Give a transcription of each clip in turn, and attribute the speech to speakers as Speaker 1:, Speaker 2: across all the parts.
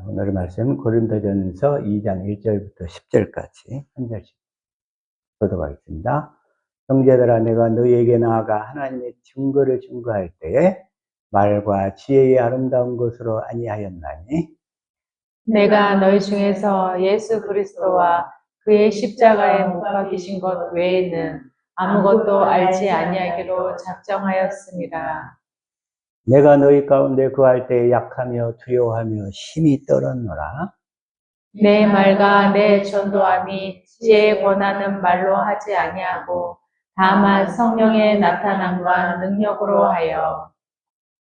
Speaker 1: 오늘의 말씀은 고린도전서 2장 1절부터 10절까지 한 절씩 교독하겠습니다. 형제들아, 내가 너희에게 나아가 하나님의 증거를 증거할 때에 말과 지혜의 아름다운 것으로 아니하였나니,
Speaker 2: 내가 너희 중에서 예수 그리스도와 그의 십자가에 못 박히신 것 외에는 아무것도 알지 아니하기로 작정하였습니다.
Speaker 1: 내가 너희 가운데 거할 때에 약하며 두려워하며 힘이 떨었노라.
Speaker 2: 내 말과 내 전도함이 지혜에 권하는 말로 하지 아니하고 다만 성령의 나타남과 능력으로 하여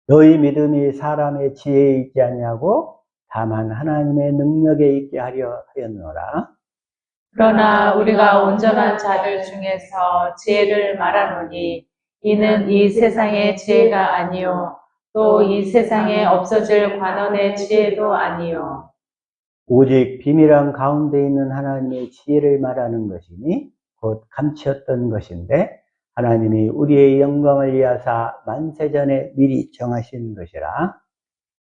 Speaker 1: 너희 믿음이 사람의 지혜에 있지 아니하고 다만 하나님의 능력에 있게 하려 하였노라.
Speaker 2: 그러나 우리가 온전한 자들 중에서 지혜를 말하노니 이는 이 세상의 지혜가 아니요 또 이 세상에 없어질 관원의 지혜도 아니요
Speaker 1: 오직 비밀한 가운데 있는 하나님의 지혜를 말하는 것이니 곧 감추었던 것인데 하나님이 우리의 영광을 위하사 만세전에 미리 정하신 것이라.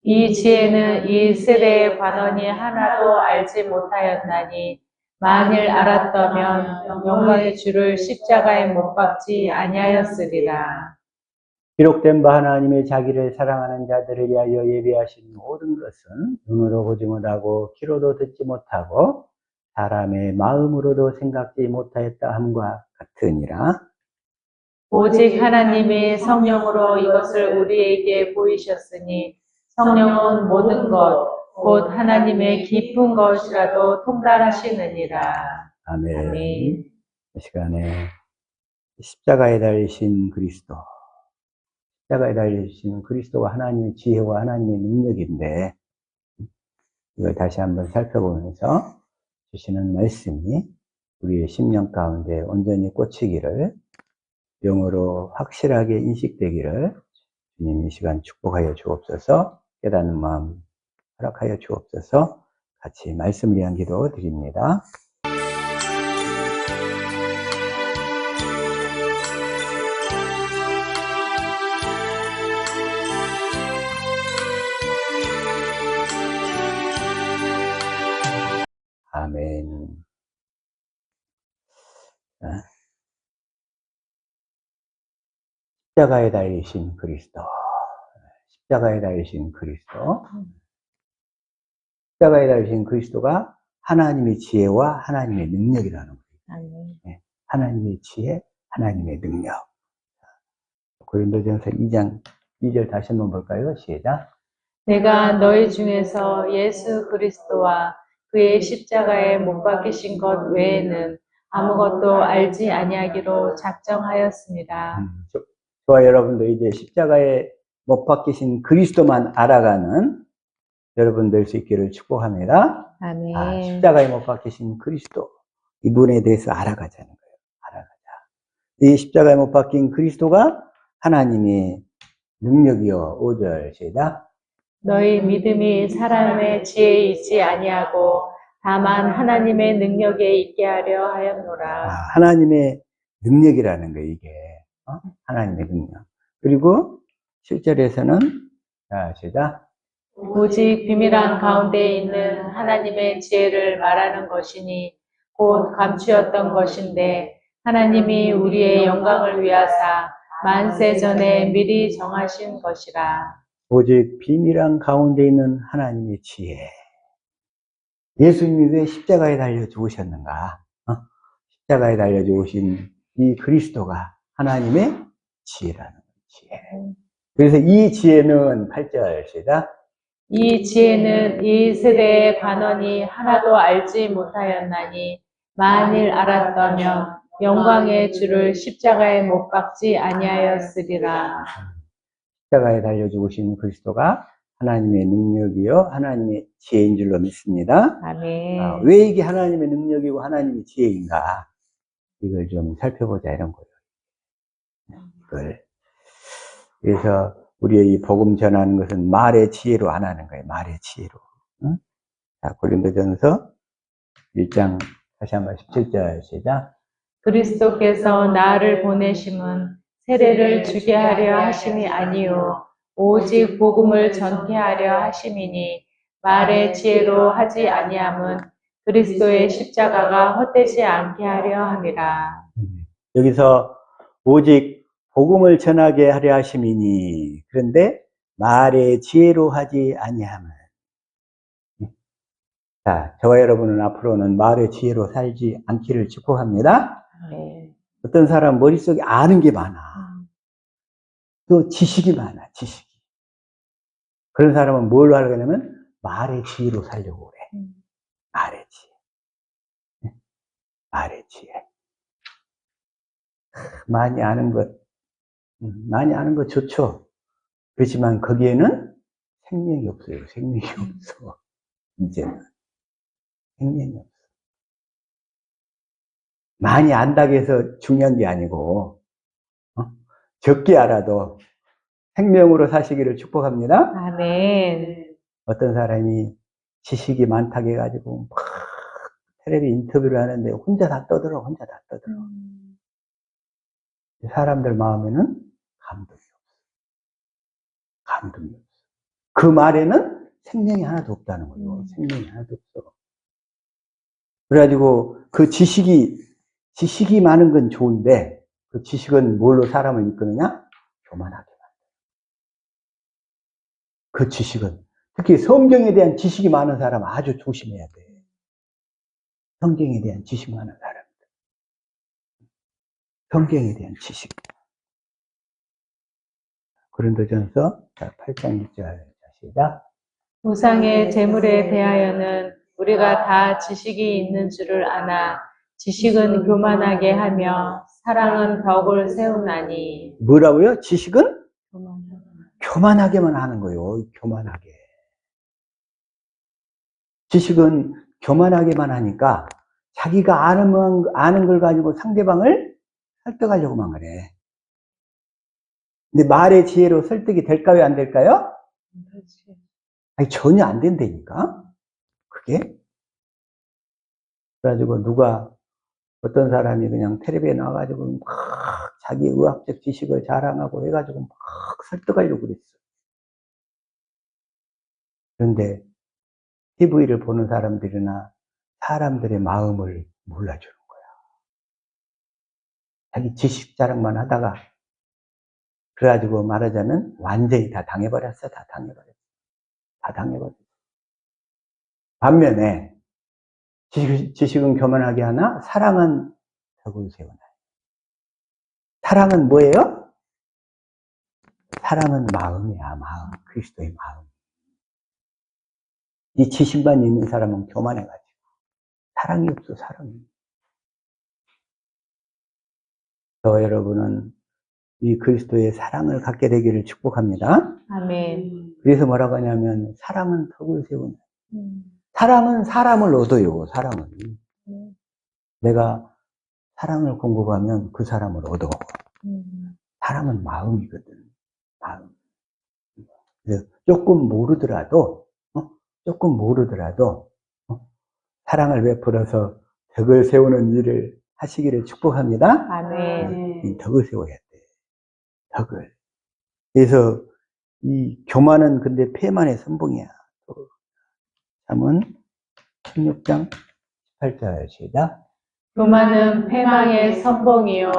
Speaker 2: 이 지혜는 이 세대의 관원이 하나도 알지 못하였나니 만일 알았다면 영광의 주를 십자가에 못 박지 아니하였으리라.
Speaker 1: 기록된 바 하나님의 자기를 사랑하는 자들을 위하여 예비하신 모든 것은 눈으로 보지 못하고 귀로도 듣지 못하고 사람의 마음으로도 생각지 못하였다 함과 같으니라.
Speaker 2: 오직 하나님이 성령으로 이것을 우리에게 보이셨으니 성령은 모든 것 곧 하나님의 깊은 것이라도 통달하시느니라.
Speaker 1: 아멘.
Speaker 2: 아멘.
Speaker 1: 이 시간에 십자가에 달리신 그리스도, 십자가에 달리신 그리스도가 하나님의 지혜와 하나님의 능력인데, 이걸 다시 한번 살펴보면서 주시는 말씀이 우리의 심령 가운데 온전히 꽂히기를, 영으로 확실하게 인식되기를 주님 이 시간 축복하여 주옵소서. 깨닫는 마음 허락하여 주옵소서. 같이 말씀을 위한 기도 드립니다. 아멘. 십자가에 달리신 그리스도. 십자가에 달리신 그리스도. 십자가에 달리신 그리스도가 하나님의 지혜와 하나님의 능력이라는 거예요. 네. 하나님의 지혜, 하나님의 능력. 고린도전서 2장 2절 다시 한번 볼까요? 시작.
Speaker 2: 내가 너희 중에서 예수 그리스도와 그의 십자가에 못 박히신 것 외에는 아무것도 알지 아니하기로 작정하였습니다.
Speaker 1: 저와 여러분도 이제 십자가에 못 박히신 그리스도만 알아가는 여러분 될 수 있기를 축복합니다.
Speaker 2: 아멘.
Speaker 1: 십자가에 못 박히신 그리스도, 이분에 대해서 알아가자는 거예요. 알아가자. 이 십자가에 못 박힌 그리스도가 하나님의 능력이요. 5절 시작.
Speaker 2: 너희 믿음이 사람의 지혜에 있지 아니하고 다만 하나님의 능력에 있게 하려 하였노라.
Speaker 1: 하나님의 능력이라는 거예요, 이게. 하나님의 능력. 그리고 7절에서는 시작.
Speaker 2: 오직 비밀한 가운데 있는 하나님의 지혜를 말하는 것이니 곧 감추었던 것인데 하나님이 우리의 영광을 위하사 만세 전에 미리 정하신 것이라.
Speaker 1: 오직 비밀한 가운데 있는 하나님의 지혜. 예수님이 왜 십자가에 달려 죽으셨는가? 십자가에 달려 죽으신 이 그리스도가 하나님의 지혜라는 지혜. 그래서 이 지혜는 8절 시작.
Speaker 2: 이 지혜는 이 세대의 관원이 하나도 알지 못하였나니 만일 알았다면 영광의 주를 십자가에 못 박지 아니하였으리라.
Speaker 1: 십자가에 달려 죽으신 그리스도가 하나님의 능력이요 하나님의 지혜인 줄로 믿습니다.
Speaker 2: 아멘.
Speaker 1: 왜 이게 하나님의 능력이고 하나님의 지혜인가? 이걸 좀 살펴보자 이런 거예요. 그래서 우리의 이 복음 전하는 것은 말의 지혜로 안 하는 거예요. 말의 지혜로. 응? 자, 고린도전서 1장 다시 한번 17절 시작.
Speaker 2: 그리스도께서 나를 보내심은 세례를 주게 하려 하심이 아니요 오직 복음을 전케 하려 하심이니 말의 지혜로 하지 아니함은 그리스도의 십자가가 헛되지 않게 하려 함이라.
Speaker 1: 여기서 오직 복음을 전하게 하려 하심이니, 그런데 말의 지혜로 하지 아니함은. 자, 저와 여러분은 앞으로는 말의 지혜로 살지 않기를 축복합니다.
Speaker 2: 네.
Speaker 1: 어떤 사람 머릿속에 아는 게 많아. 또 지식이 많아, 지식이. 그런 사람은 뭘 하려냐면 말의 지혜로 살려고 그래. 말의 지혜. 말의 지혜. 많이 아는 것 좋죠. 그렇지만 거기에는 생명이 없어요. 생명이 없어. 이제는. 생명이 없어. 많이 안다고 해서 중요한 게 아니고, 적게 알아도 생명으로 사시기를 축복합니다.
Speaker 2: 아멘.
Speaker 1: 어떤 사람이 지식이 많다고 해가지고 막 텔레비 인터뷰를 하는데 혼자 다 떠들어. 사람들 마음에는 감동이 없어. 감동이 없어. 그 말에는 생명이 하나도 없다는 거예요. 생명이 하나도 없어. 그래가지고 그 지식이 많은 건 좋은데 그 지식은 뭘로 사람을 이끄느냐? 교만하게 만들어. 그 지식은 특히 성경에 대한 지식이 많은 사람 아주 조심해야 돼. 성경에 대한 지식 많은 사람들. 성경에 대한 지식. 고린도전서 8장 6절 시작.
Speaker 2: 우상의 재물에 대하여는 우리가 다 지식이 있는 줄을 아나 지식은 교만하게 하며 사랑은 덕을 세우나니.
Speaker 1: 뭐라고요? 지식은? 교만하게만 하는 거예요. 교만하게. 지식은 교만하게만 하니까 자기가 아는 걸 가지고 상대방을 설득하려고만 그래. 근데 말의 지혜로 설득이 될까요? 안 될까요? 아니, 전혀 안 된다니까? 그게? 그래가지고 어떤 사람이 그냥 텔레비에 나와가지고 막 자기 의학적 지식을 자랑하고 해가지고 막 설득하려고 그랬어. 그런데 TV를 보는 사람들이나 사람들의 마음을 몰라주는 거야. 자기 지식 자랑만 하다가 그래가지고 말하자면 완전히 다 당해버렸어. 다 당해버렸어. 반면에 지식은 교만하게 하나 사랑은 덕을 세우나. 사랑은 뭐예요? 사랑은 마음이야. 마음. 그리스도의 마음. 이 지식만 있는 사람은 교만해가지고 사랑이 없어. 사랑이. 저 여러분은 이 그리스도의 사랑을 갖게 되기를 축복합니다.
Speaker 2: 아멘.
Speaker 1: 그래서 뭐라고 하냐면 사랑은 덕을 세우는. 사랑은 사람을 얻어요. 사랑은. 내가 사랑을 공급하면 그 사람을 얻어. 사랑은 마음이거든. 마음. 그래서 조금 모르더라도 사랑을 베풀어서 덕을 세우는 일을 하시기를 축복합니다.
Speaker 2: 아멘.
Speaker 1: 이 덕을 세워야 돼. 덕을. 그래서 이 교만은 근데 패만의 선봉이야. 잠언 16장 18절 시작.
Speaker 2: 교만은 패망의 선봉이요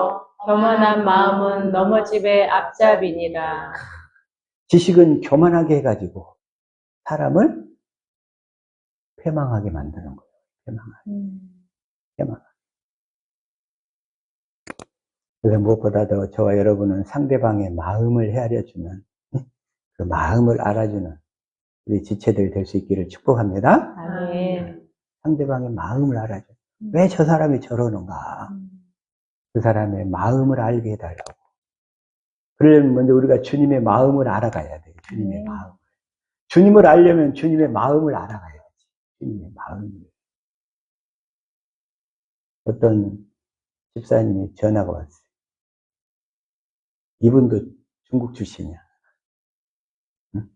Speaker 2: 교만한 마음은 넘어짐의 앞잡이니라.
Speaker 1: 지식은 교만하게 해가지고 사람을 패망하게 만드는 거예요. 패망하게. 그래서 무엇보다도 저와 여러분은 상대방의 마음을 헤아려주는, 그 마음을 알아주는 우리 지체들이 될 수 있기를 축복합니다.
Speaker 2: 아멘.
Speaker 1: 상대방의 마음을 알아줘. 왜 저 사람이 저러는가? 그 사람의 마음을 알게 해달라고. 그러려면 먼저 우리가 주님의 마음을 알아가야 돼요. 주님의 마음. 주님을 알려면 주님의 마음을 알아가야지. 주님의 마음을. 어떤 집사님이 전화가 왔어요. 이분도 중국 출신이야. 응?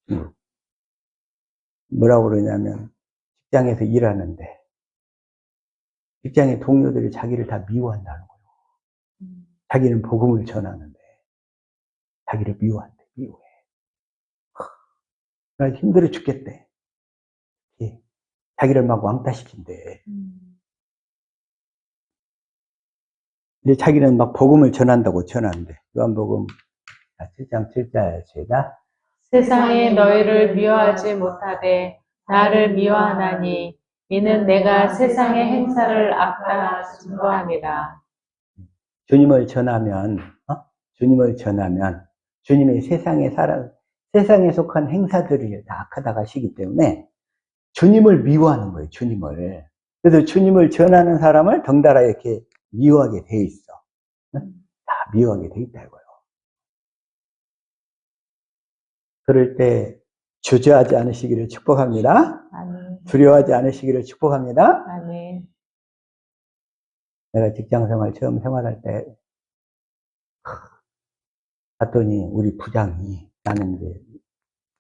Speaker 1: 중국. 뭐라고 그러냐면 직장에서 일하는데 직장의 동료들이 자기를 다 미워한다는 거예요. 자기는 복음을 전하는데 자기를 미워한대. 미워해. 힘들어 죽겠대. 자기를 막 왕따시킨대. 근데 자기는 막 복음을 전한다고 전하는데, 요한복음 7장 7절 시작.
Speaker 2: 세상이 너희를 미워하지 못하되 나를 미워하나니 이는 내가 세상의 행사를 악다 증거함이라.
Speaker 1: 주님을 전하면, 주님을 전하면, 주님의 세상에 속한 행사들이 다 악하다고 하시기 때문에, 주님을 미워하는 거예요, 주님을. 그래서 주님을 전하는 사람을 덩달아 이렇게 미워하게 돼 있어. 다 미워하게 돼 있다, 이거요. 그럴 때, 주저하지 않으시기를 축복합니다.
Speaker 2: 아멘.
Speaker 1: 두려워하지 않으시기를 축복합니다.
Speaker 2: 아멘.
Speaker 1: 내가 직장생활 처음 생활할 때, 봤더니 우리 부장이, 나는 이제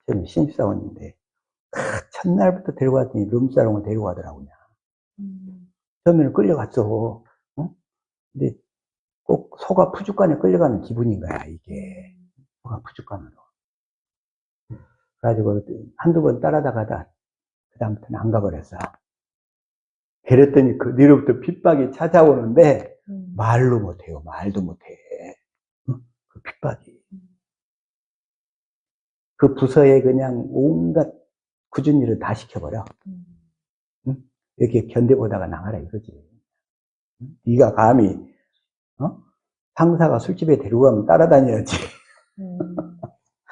Speaker 1: 처음에 신입사원인데, 첫날부터 데리고 왔더니 룸사롱을 데리고 가더라고요. 처음에는 끌려갔어. 근데 꼭 소가 푸주간에 끌려가는 기분인 거야, 이게. 소가 푸주간으로. 그래가지고 한두 번 따라다가다, 그다음부터는 안 가버렸어. 그랬더니 그 뒤로부터 핍박이 찾아오는데, 말로 못해요, 말도 못해. 그 핍박이. 그 부서에 그냥 온갖 굳은 일을 다 시켜버려. 이렇게 견뎌보다가 나가라 이거지. 네가 감히 상사가 술집에 데리고 가면 따라다녀야지.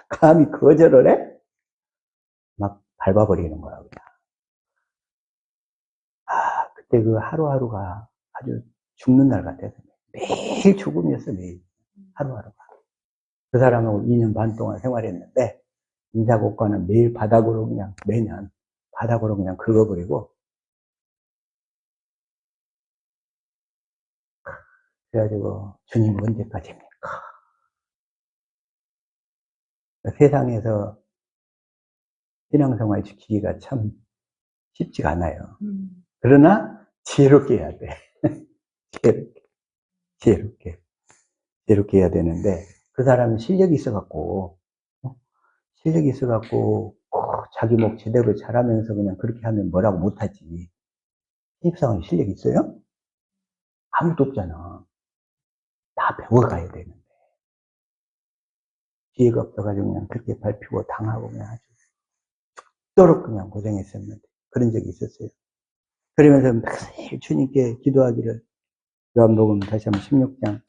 Speaker 1: 감히 거절을 해? 막 밟아버리는 거야 그냥. 그때 그 하루하루가 아주 죽는 날 같아서 매일 죽음이었어. 매일 하루하루가. 그 사람하고 2년 반 동안 생활했는데 인사고과는 매일 바닥으로 그냥 매년 바닥으로 그냥 긁어버리고, 그래가지고 주님 언제까지입니까? 세상에서 신앙생활 지키기가 참 쉽지가 않아요. 그러나 지혜롭게 해야 돼. 지혜롭게 해야 되는데, 그 사람은 실력이 있어갖고 자기 목 제대로 잘하면서 그냥 그렇게 하면 뭐라고 못하지. 신입사원이 실력이 있어요? 아무도 없잖아. 다 배워가야 되는데. 기회가 없어가지고 그냥 그렇게 밟히고 당하고 그냥 아주 죽도록 그냥 고생했었는데, 그런 적이 있었어요. 그러면서 매일 주님께 기도하기를, 요한복음 다시 한번 16장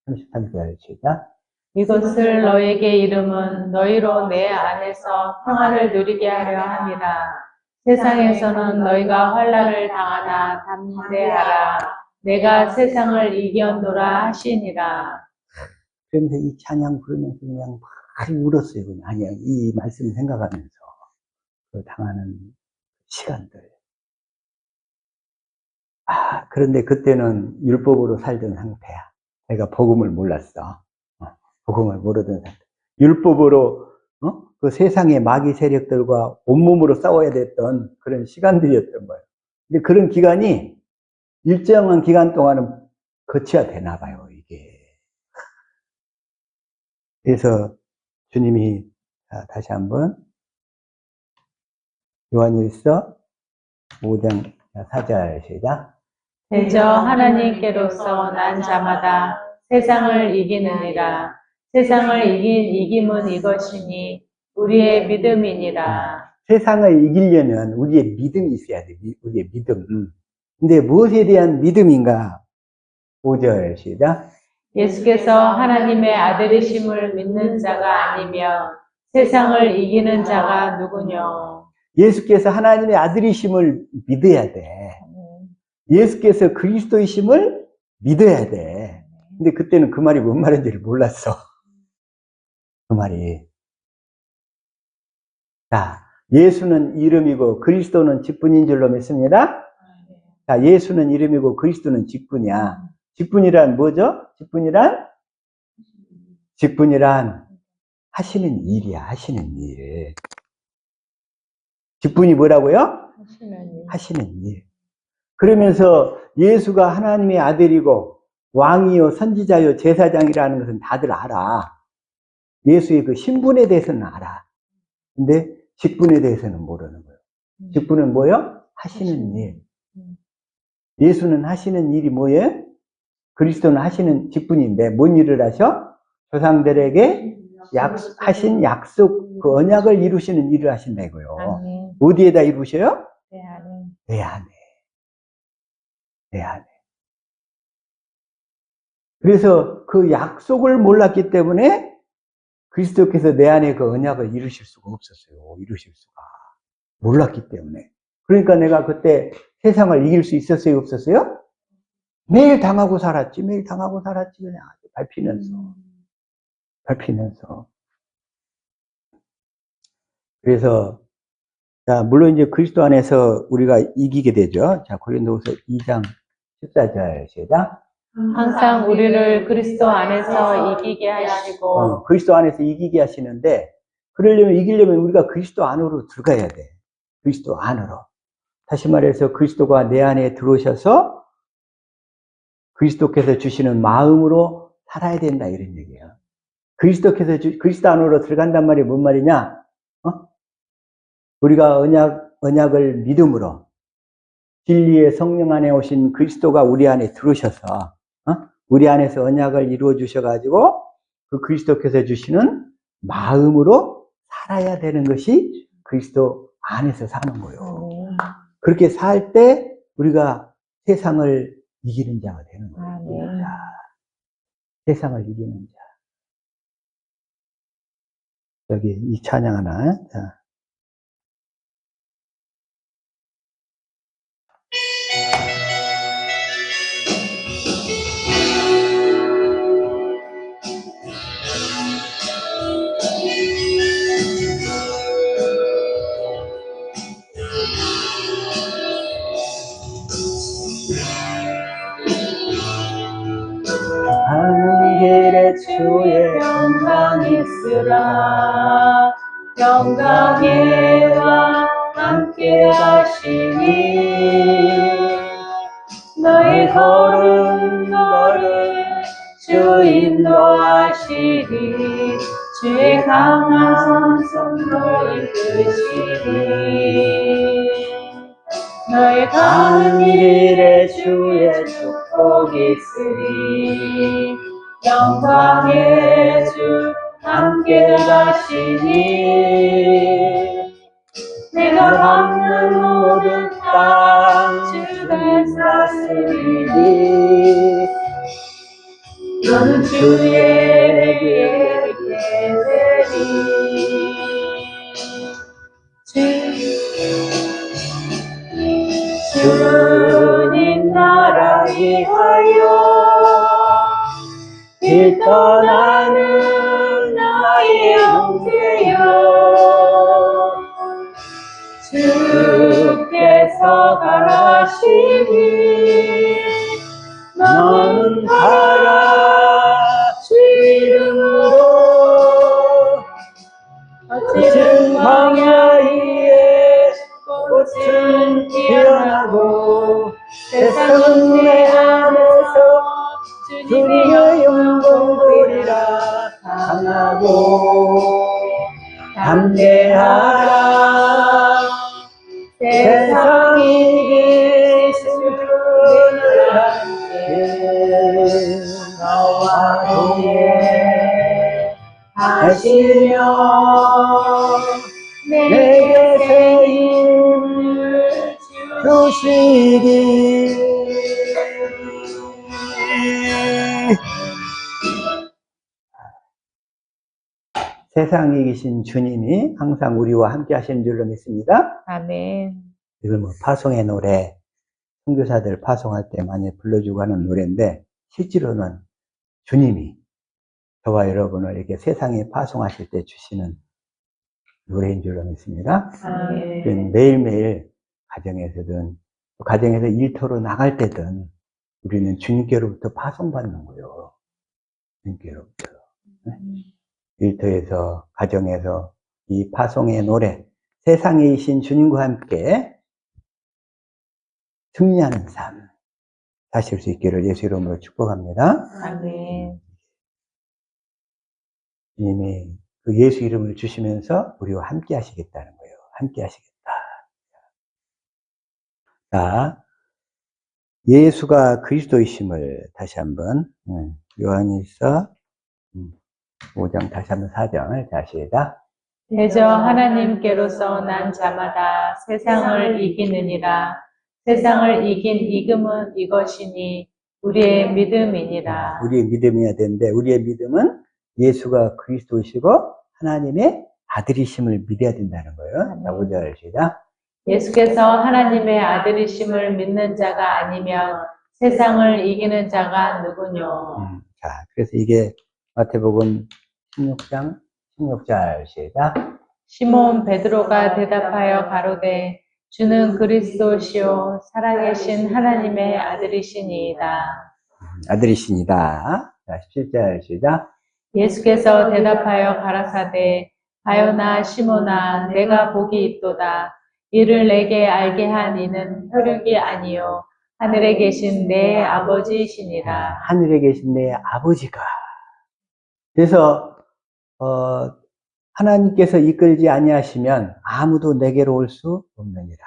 Speaker 1: 33절 시작.
Speaker 2: 이것을 너에게 이름은 너희로 내 안에서 평화를 누리게 하려 함이라. 세상에서는 너희가 환난을 당하나 담대하라. 내가 세상을 이겼노라 하시니라.
Speaker 1: 그러면서 이 찬양 부르면서 그냥 막 울었어요. 그냥 이 말씀 생각하면서 그 당하는 시간들. 그런데 그때는 율법으로 살던 상태야. 내가 복음을 몰랐어. 복음을 모르던 상태. 율법으로 그 세상의 마귀 세력들과 온몸으로 싸워야 됐던 그런 시간들이었던 거예요. 근데 그런 기간이 일정한 기간 동안은 거쳐야 되나 봐요, 이게. 그래서 주님이 다시 한번 요한일서 5장 4절 시작.
Speaker 2: 대저 하나님께로서 난 자마다 세상을 이기느니라. 세상을 이긴 이김은 이것이니 우리의 믿음이니라.
Speaker 1: 세상을 이기려면 우리의 믿음이 있어야 돼. 우리의 믿음. 근데 무엇에 대한 믿음인가? 5절 시작.
Speaker 2: 예수께서 하나님의 아들이심을 믿는 자가 아니면 세상을 이기는 자가 누구뇨?
Speaker 1: 예수께서 하나님의 아들이심을 믿어야 돼. 예수께서 그리스도이심을 믿어야 돼. 근데 그때는 그 말이 뭔 말인지를 몰랐어. 그 말이. 자, 예수는 이름이고 그리스도는 직분인 줄로 믿습니다. 자, 예수는 이름이고 그리스도는 직분이야. 직분이란 뭐죠? 직분이란 하시는 일이야. 하시는 일. 직분이 뭐라고요? 하시는 일. 그러면서 예수가 하나님의 아들이고 왕이요 선지자요 제사장이라는 것은 다들 알아. 예수의 그 신분에 대해서는 알아. 근데 직분에 대해서는 모르는 거예요. 직분은 뭐예요? 하시는 일. 예수는 하시는 일이 뭐예요? 그리스도는 하시는 직분인데 뭔 일을 하셔? 조상들에게 하신 약속, 그 언약을 이루시는 일을 하신다 이거요.
Speaker 2: 아멘.
Speaker 1: 어디에다 이루셔요?
Speaker 2: 내 안에.
Speaker 1: 내 안에. 내 안에. 그래서 그 약속을 몰랐기 때문에 그리스도께서 내 안에 그 언약을 이루실 수가 없었어요. 이루실 수가. 몰랐기 때문에. 그러니까 내가 그때 세상을 이길 수 있었어요? 없었어요? 매일 당하고 살았지. 매일 당하고 살았지. 그냥 밟히면서. 밟히면서. 그래서 자, 물론 이제 그리스도 안에서 우리가 이기게 되죠. 자, 고린도후서 2장 14절 시작.
Speaker 2: 항상 우리를 그리스도 안에서 이기게 하시고
Speaker 1: 그리스도 안에서 이기게 하시는데 이기려면 우리가 그리스도 안으로 들어가야 돼. 그리스도 안으로. 다시 말해서 그리스도가 내 안에 들어오셔서 그리스도께서 주시는 마음으로 살아야 된다 이런 얘기예요. 그리스도 안으로 들어간단 말이 뭔 말이냐? 우리가 언약을 믿음으로 진리의 성령 안에 오신 그리스도가 우리 안에 들어오셔서 우리 안에서 언약을 이루어 주셔가지고 그 그리스도께서 주시는 마음으로 살아야 되는 것이 그리스도 안에서 사는 거예요. 그렇게 살 때 우리가 세상을 이기는 자가 되는 거예요. 이기는 자. 세상을 이기는 자. 여기 이 찬양 하나. 자. 가는 길에 주의
Speaker 2: 영광이 있으라. 영광에와 함께 하시니 너의 걸음 주 인도하시리. 주의 강한 손으로 이끄시리. 너의 가는 길에 주의 축복이 있으리. 영광의 주 함께 가시니 내가 밟는 모든 땅 주가 다스리니 너는 주의 길에 되리. 주님 나라 위하여 길 떠나는 나의 형제여 주께서 가라시니 너는 가라 주 이름으로 어찌든 광야에 꽃은 피어나고 세상은 내 안에서 주님의 영광 보리라. 강하고 담대하라. 세상이 주를 함께 너와 동행 하시며 내게 새 힘을 주시리. 세상에 계신 주님이 항상 우리와 함께 하시는 줄로 믿습니다. 아멘.
Speaker 1: 이걸 뭐 파송의 노래, 선교사들 파송할 때 많이 불러주고 하는 노래인데 실제로는 주님이 저와 여러분을 이렇게 세상에 파송하실 때 주시는 노래인 줄로 믿습니다.
Speaker 2: 아멘.
Speaker 1: 매일매일 가정에서든 가정에서 일터로 나갈 때든 우리는 주님께로부터 파송받는 거예요. 주님께로부터. 일터에서 가정에서 이 파송의 노래, 세상에 계신 주님과 함께 승리하는 삶 사실 수 있기를 예수 이름으로 축복합니다.
Speaker 2: 아멘.
Speaker 1: 주님이 그 예수 이름을 주시면서 우리와 함께 하시겠다는 거예요. 함께 하시겠다. 자, 예수가 그리스도이심을 다시 한번, 요한일서 5장 다시 한번 4장을 다시 해다.
Speaker 2: 대저 하나님께로서 난 자마다 세상을 이기느니라. 세상을 이긴 이금은 이것이니 우리의 믿음이니라.
Speaker 1: 우리의 믿음이어야 되는데, 우리의 믿음은 예수가 그리스도이시고 하나님의 아들이심을 믿어야 된다는 거예요. 자, 5절 시작.
Speaker 2: 예수께서 하나님의 아들이심을 믿는 자가 아니면 세상을 이기는 자가 누구뇨?
Speaker 1: 자, 그래서 이게 마태복음 16장 16절 시작.
Speaker 2: 시몬 베드로가 대답하여 가로되 주는 그리스도시요 살아계신 하나님의 아들이시니이다.
Speaker 1: 아들이시니다. 자, 17절 시작.
Speaker 2: 예수께서 대답하여 가라사대 바요나 시몬아 내가 복이 있도다. 이를 내게 알게 한 이는 혈육이 아니요 하늘에 계신 내 아버지이시니라.
Speaker 1: 하늘에 계신 내 아버지가. 그래서 하나님께서 이끌지 아니하시면 아무도 내게로 올 수 없느니라.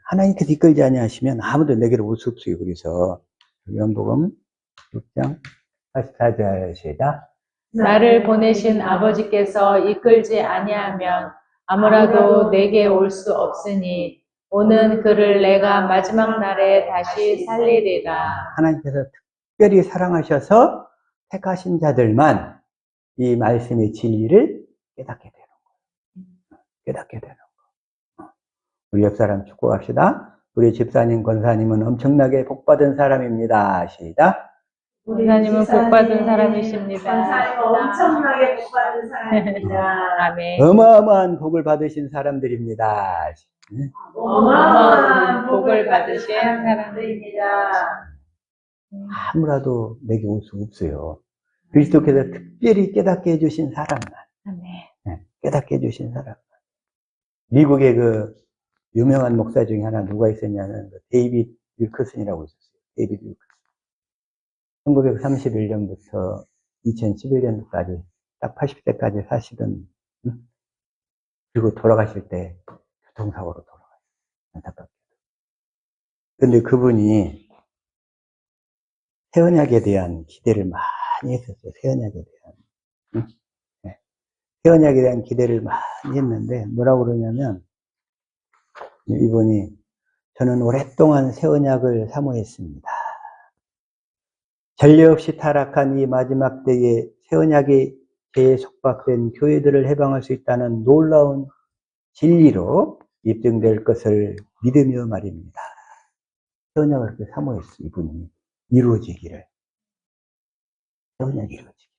Speaker 1: 하나님께서 이끌지 아니하시면 아무도 내게로 올 수 없어요. 그래서 요한복음 6장 44절 시작.
Speaker 2: 나를 보내신 아버지께서 이끌지 아니하면 아무라도 내게 올 수 없으니 오는 그를 내가 마지막 날에 다시 살리리라.
Speaker 1: 하나님께서 특별히 사랑하셔서 택하신 자들만 이 말씀의 진리를 깨닫게 되는 거예요. 깨닫게 되는 거예요. 우리 옆 사람 축복합시다. 우리 집사님, 권사님은 엄청나게 복받은 사람입니다. 시작.
Speaker 2: 우리 하나님은 복받은 사람이십니다.
Speaker 3: 권사님 엄청나게 복받은 사람입니다.
Speaker 2: 아멘.
Speaker 1: 어마어마한 복을 받으신 사람들입니다.
Speaker 2: 어마어마한 복을 받으신 사람들입니다.
Speaker 1: 아무라도 내게 올 수 없어요. 그리스도께서 특별히 깨닫게 해주신 사람만.
Speaker 2: 아멘.
Speaker 1: 깨닫게 해주신 사람만. 미국의 그 유명한 목사 중에 하나 누가 있었냐면 데이빗 윌커슨이라고 있었어요. 데이빗 윌커슨. 1931년부터 2011년까지 딱 80세까지 사시던, 그리고 돌아가실 때 교통사고로 돌아가셨어요. 안타깝게도. 근데 그분이 새 언약에 대한 기대를 많이 했었어요. 새 언약에 대한. 새 언약에 대한 기대를 많이 했는데 뭐라고 그러냐면, 이분이 저는 오랫동안 새 언약을 사모했습니다. 전례 없이 타락한 이 마지막 때에 새 언약에 속박된 교회들을 해방할 수 있다는 놀라운 진리로 입증될 것을 믿으며 말입니다. 새 언약을 그렇게 사모했어요. 이분이 이루어지기를. 새 언약이 이루어지기를.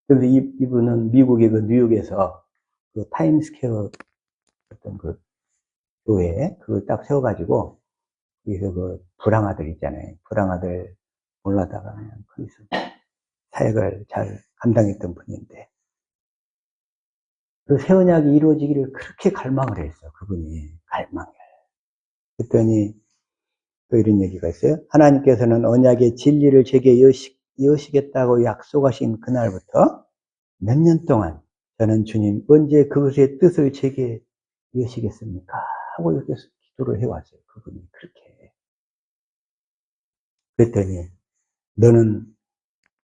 Speaker 1: 그런데 이분은 미국의 그 뉴욕에서 그 타임스퀘어 어떤 그 교회 그걸 딱 세워가지고 거기서 그 불황아들 있잖아요. 불황아들 올라다가 그냥 거기서 사역을 잘 감당했던 분인데, 그 새 언약이 이루어지기를 그렇게 갈망을 했어. 그분이 갈망을. 그랬더니 또 이런 얘기가 있어요. 하나님께서는 언약의 진리를 제게 여시겠다고 약속하신 그날부터 몇 년 동안 저는 주님 언제 그것의 뜻을 제게 여시겠습니까? 하고 이렇게 기도를 해왔어요. 그분이 그렇게. 그랬더니 너는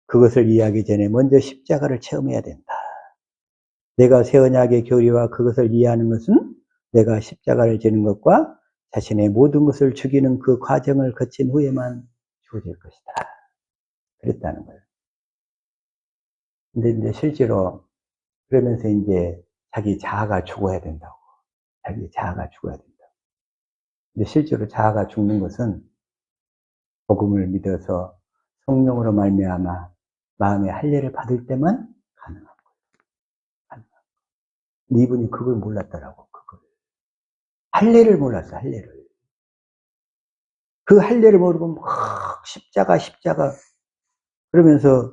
Speaker 1: 그것을 이해하기 전에 먼저 십자가를 체험해야 된다. 내가 새 언약의 교리와 그것을 이해하는 것은 내가 십자가를 지는 것과 자신의 모든 것을 죽이는 그 과정을 거친 후에만 주어질 것이다. 그랬다는 거예요. 근데 이제 실제로 그러면서 이제 자기 자아가 죽어야 된다고. 자기 자아가 죽어야 된다고. 근데 실제로 자아가 죽는 것은 복음을 믿어서 성령으로 말미암아 마음의 할례를 받을 때만 가능한 거예요. 가능한 거예요. 근데 이분이 그걸 몰랐더라고. 그걸. 할례를 몰랐어. 할례를. 그 할례를 모르고 막 십자가 그러면서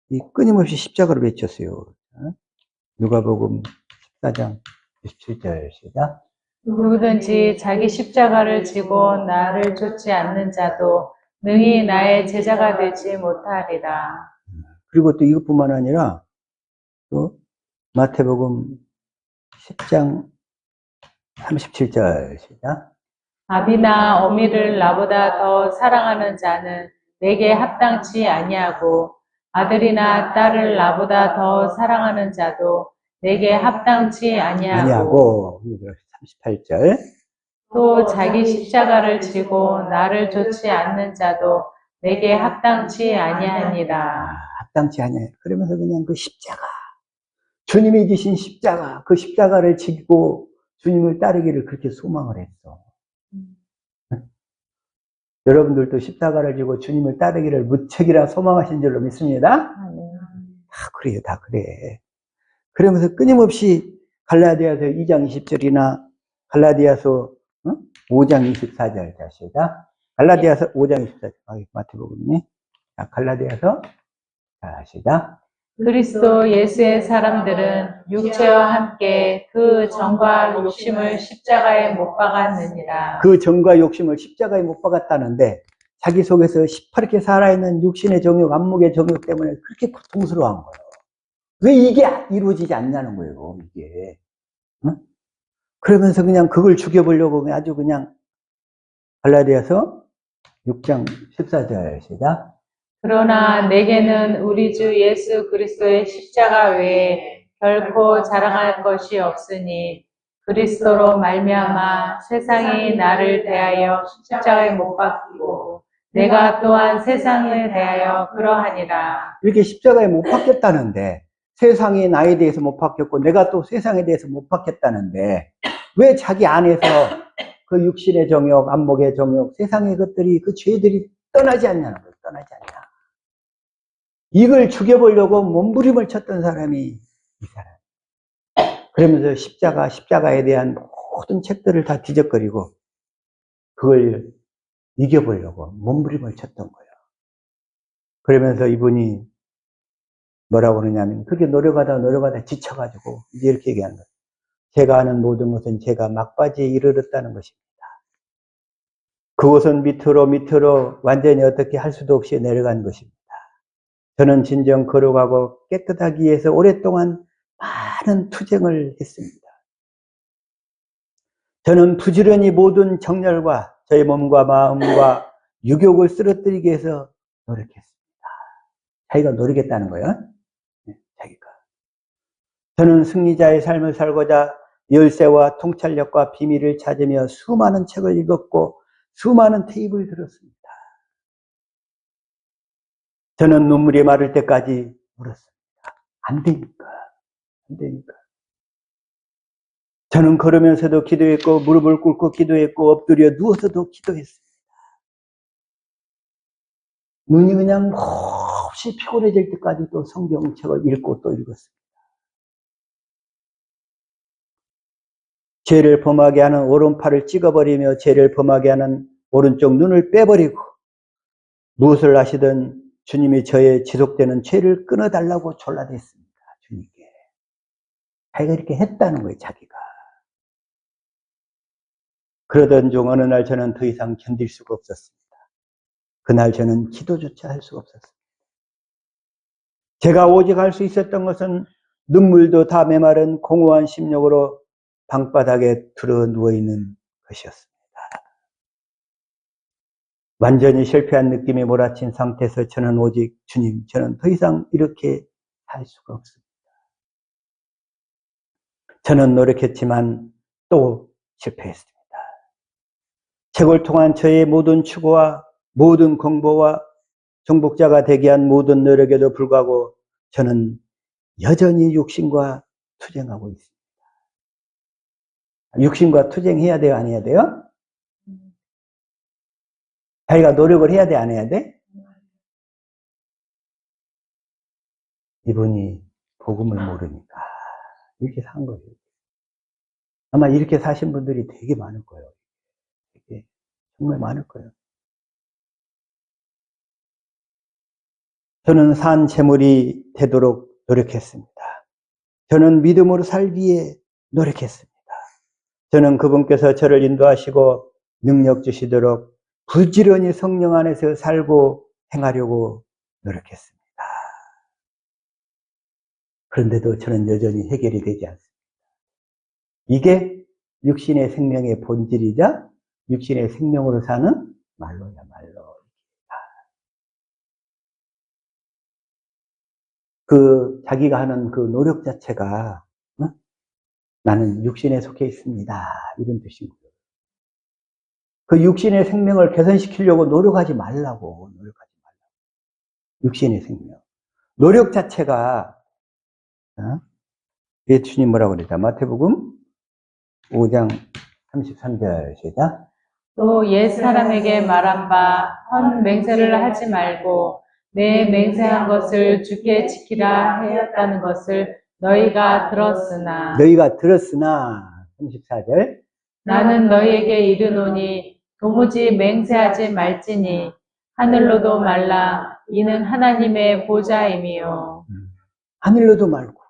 Speaker 1: 이 끊임없이 십자가를 외쳤어요. 누가복음 14장 27절 시작.
Speaker 2: 누구든지 자기 십자가를 지고 나를 쫓지 않는 자도 능히 나의 제자가 되지 못하리라.
Speaker 1: 그리고 또 이것뿐만 아니라 또 마태복음 10장 37절 시작.
Speaker 2: 아비나 어미를 나보다 더 사랑하는 자는 내게 합당치 아니하고 아들이나 딸을 나보다 더 사랑하는 자도 내게 합당치 아니하고
Speaker 1: 아니하고 38절
Speaker 2: 또 자기 십자가를 지고 나를 좇지 않는 자도 내게 합당치 아니하니라.
Speaker 1: 합당치 아니에요. 그러면서 그냥 그 십자가 주님이 지신 십자가 그 십자가를 지고 주님을 따르기를 그렇게 소망을 했어. 여러분들도 십자가를 지고 주님을 따르기를 무척이나 소망하신 줄로 믿습니다. 다 그래요, 다 그래. 그러면서 끊임없이 갈라디아서 2장 20절이나 갈라디아서 5장 24절 다시다. 갈라디아서 5장 24절. 마태복음이네. 갈라디아서 다시다.
Speaker 2: 그리스도 예수의 사람들은 육체와 함께 그 정과 욕심을 십자가에 못 박았느니라.
Speaker 1: 그 정과 욕심을 십자가에 못 박았다는데 자기 속에서 시퍼렇게 살아있는 육신의 정욕, 안목의 정욕 때문에 그렇게 고통스러워한 거예요. 왜 이게 이루어지지 않냐는 거예요, 이게. 응? 그러면서 그냥 그걸 죽여보려고 아주 그냥 갈라디아서 6장 14절 시작.
Speaker 2: 그러나 내게는 우리 주 예수 그리스도의 십자가 외에 결코 자랑할 것이 없으니 그리스도로 말미암아 세상이 나를 대하여 십자가에 못 박히고 내가 또한 세상에 대하여 그러하니라.
Speaker 1: 이렇게 십자가에 못 박혔다는데 세상이 나에 대해서 못 박혔고 내가 또 세상에 대해서 못 박혔다는데 왜 자기 안에서 그 육신의 정욕, 안목의 정욕, 세상의 것들이 그 죄들이 떠나지 않냐는 거예요. 떠나지 않냐. 이걸 죽여보려고 몸부림을 쳤던 사람이 이 사람. 그러면서 십자가에 대한 모든 책들을 다 뒤적거리고 그걸 이겨보려고 몸부림을 쳤던 거예요. 그러면서 이분이 뭐라고 그러냐면 그렇게 노력하다 지쳐가지고 이제 이렇게 얘기하는 거예요. 제가 아는 모든 것은 제가 막바지에 이르렀다는 것입니다. 그곳은 밑으로 완전히 어떻게 할 수도 없이 내려간 것입니다. 저는 진정 거룩하고 깨끗하기 위해서 오랫동안 많은 투쟁을 했습니다. 저는 부지런히 모든 정열과 저의 몸과 마음과 유욕을 쓰러뜨리기 위해서 노력했습니다. 자기가 노력했다는 거예요. 자기가. 저는 승리자의 삶을 살고자 열쇠와 통찰력과 비밀을 찾으며 수많은 책을 읽었고 수많은 테이프를 들었습니다. 저는 눈물이 마를 때까지 울었습니다. 안 되니까. 저는 걸으면서도 기도했고 무릎을 꿇고 기도했고 엎드려 누워서도 기도했습니다. 눈이 그냥 몹시 피곤해질 때까지 또 성경책을 읽고 또 읽었습니다. 죄를 범하게 하는 오른팔을 찍어버리며 죄를 범하게 하는 오른쪽 눈을 빼버리고 무엇을 하시든 주님이 저의 지속되는 죄를 끊어달라고 졸라댔습니다. 주님께. 자기가 이렇게 했다는 거예요. 자기가. 그러던 중 어느 날 저는 더 이상 견딜 수가 없었습니다. 그날 저는 기도조차 할 수가 없었습니다. 제가 오직 할 수 있었던 것은 눈물도 다 메마른 공허한 심령으로 방바닥에 들어 누워있는 것이었습니다. 완전히 실패한 느낌이 몰아친 상태에서 저는 오직 주님, 저는 더 이상 이렇게 살 수가 없습니다. 저는 노력했지만 또 실패했습니다. 책을 통한 저의 모든 추구와 모든 공부와 정복자가 되기 위한 모든 노력에도 불구하고 저는 여전히 육신과 투쟁하고 있습니다. 육신과 투쟁해야 돼요? 안 해야 돼요? 자기가 노력을 해야 돼? 안 해야 돼? 이분이 복음을 모르니까 이렇게 산 거예요. 아마 이렇게 사신 분들이 되게 많을 거예요. 되게 정말 많을 거예요. 저는 산 제물이 되도록 노력했습니다. 저는 믿음으로 살기에 노력했습니다. 저는 그분께서 저를 인도하시고 능력 주시도록 부지런히 성령 안에서 살고 행하려고 노력했습니다. 그런데도 저는 여전히 해결이 되지 않습니다. 이게 육신의 생명의 본질이자 육신의 생명으로 사는 말로야말로. 그 자기가 하는 그 노력 자체가 나는 육신에 속해 있습니다. 이런 뜻인 거예요. 그 육신의 생명을 개선시키려고 노력하지 말라고. 노력하지 말라고. 육신의 생명. 노력 자체가 예수님 뭐라고 그랬다. 마태복음 5장 33절 시작.
Speaker 2: 또 옛사람에게 말한 바 헌 맹세를 하지 말고 내 맹세한 것을 주께 지키라 하였다는 것을 너희가 들었으나
Speaker 1: 34절.
Speaker 2: 나는 너희에게 이르노니 도무지 맹세하지 말지니 하늘로도 말라 이는 하나님의 보좌임이요
Speaker 1: 하늘로도 말고.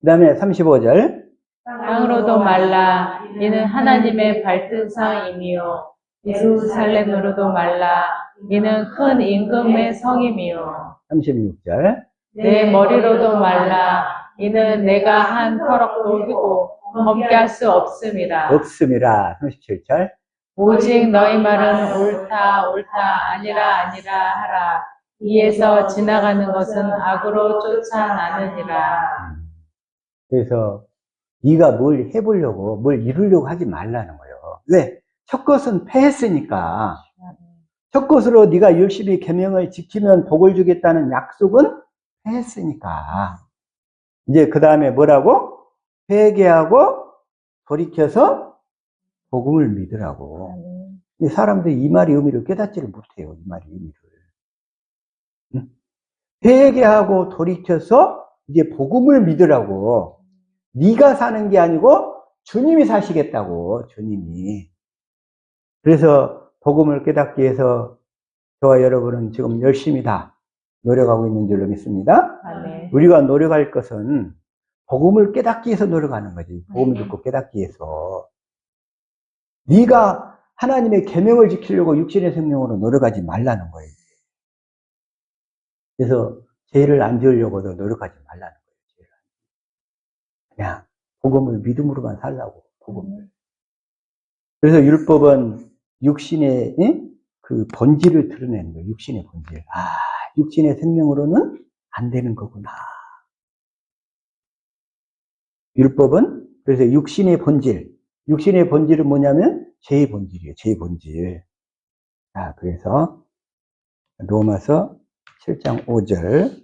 Speaker 1: 그 다음에 35절.
Speaker 2: 땅으로도 말라 이는 하나님의 발등상임이요 예루살렘으로도 말라 이는 큰 임금의 성임이요
Speaker 1: 36절.
Speaker 2: 내 머리로도 말라 이는 내가 한 터럭도 휘고 검게 할 수 없음이라
Speaker 1: 없음이라. 37절.
Speaker 2: 오직 너희 말은 옳다 옳다 아니라 아니라 하라 이에서 지나가는 것은 악으로 쫓아나느니라.
Speaker 1: 그래서 네가 뭘 해보려고 뭘 이루려고 하지 말라는 거예요. 왜? 첫 것은 패했으니까. 첫 것으로 네가 열심히 계명을 지키면 복을 주겠다는 약속은 패했으니까. 이제 그 다음에 뭐라고? 회개하고 돌이켜서 복음을 믿으라고. 근데 사람들이 이 말의 의미를 깨닫지를 못해요. 이 말의 의미를. 응? 회개하고 돌이켜서 이제 복음을 믿으라고. 네가 사는 게 아니고 주님이 사시겠다고. 주님이. 그래서 복음을 깨닫기 위해서 저와 여러분은 지금 열심히 다 노력하고 있는 줄로 믿습니다.
Speaker 2: 아멘.
Speaker 1: 우리가 노력할 것은 복음을 깨닫기 위해서 노력하는 거지. 복음을 듣고 깨닫기 위해서. 네가 하나님의 계명을 지키려고 육신의 생명으로 노력하지 말라는 거예요. 그래서 죄를 안 지으려고도 노력하지 말라는 거예요. 그냥 복음을 믿음으로만 살라고. 복음을. 그래서 율법은 육신의 그 본질을 드러내는 거예요. 육신의 본질. 아, 육신의 생명으로는 안 되는 거구나. 율법은 그래서 육신의 본질. 육신의 본질은 뭐냐면 죄의 본질이에요. 죄의 본질. 자, 그래서 로마서 7장 5절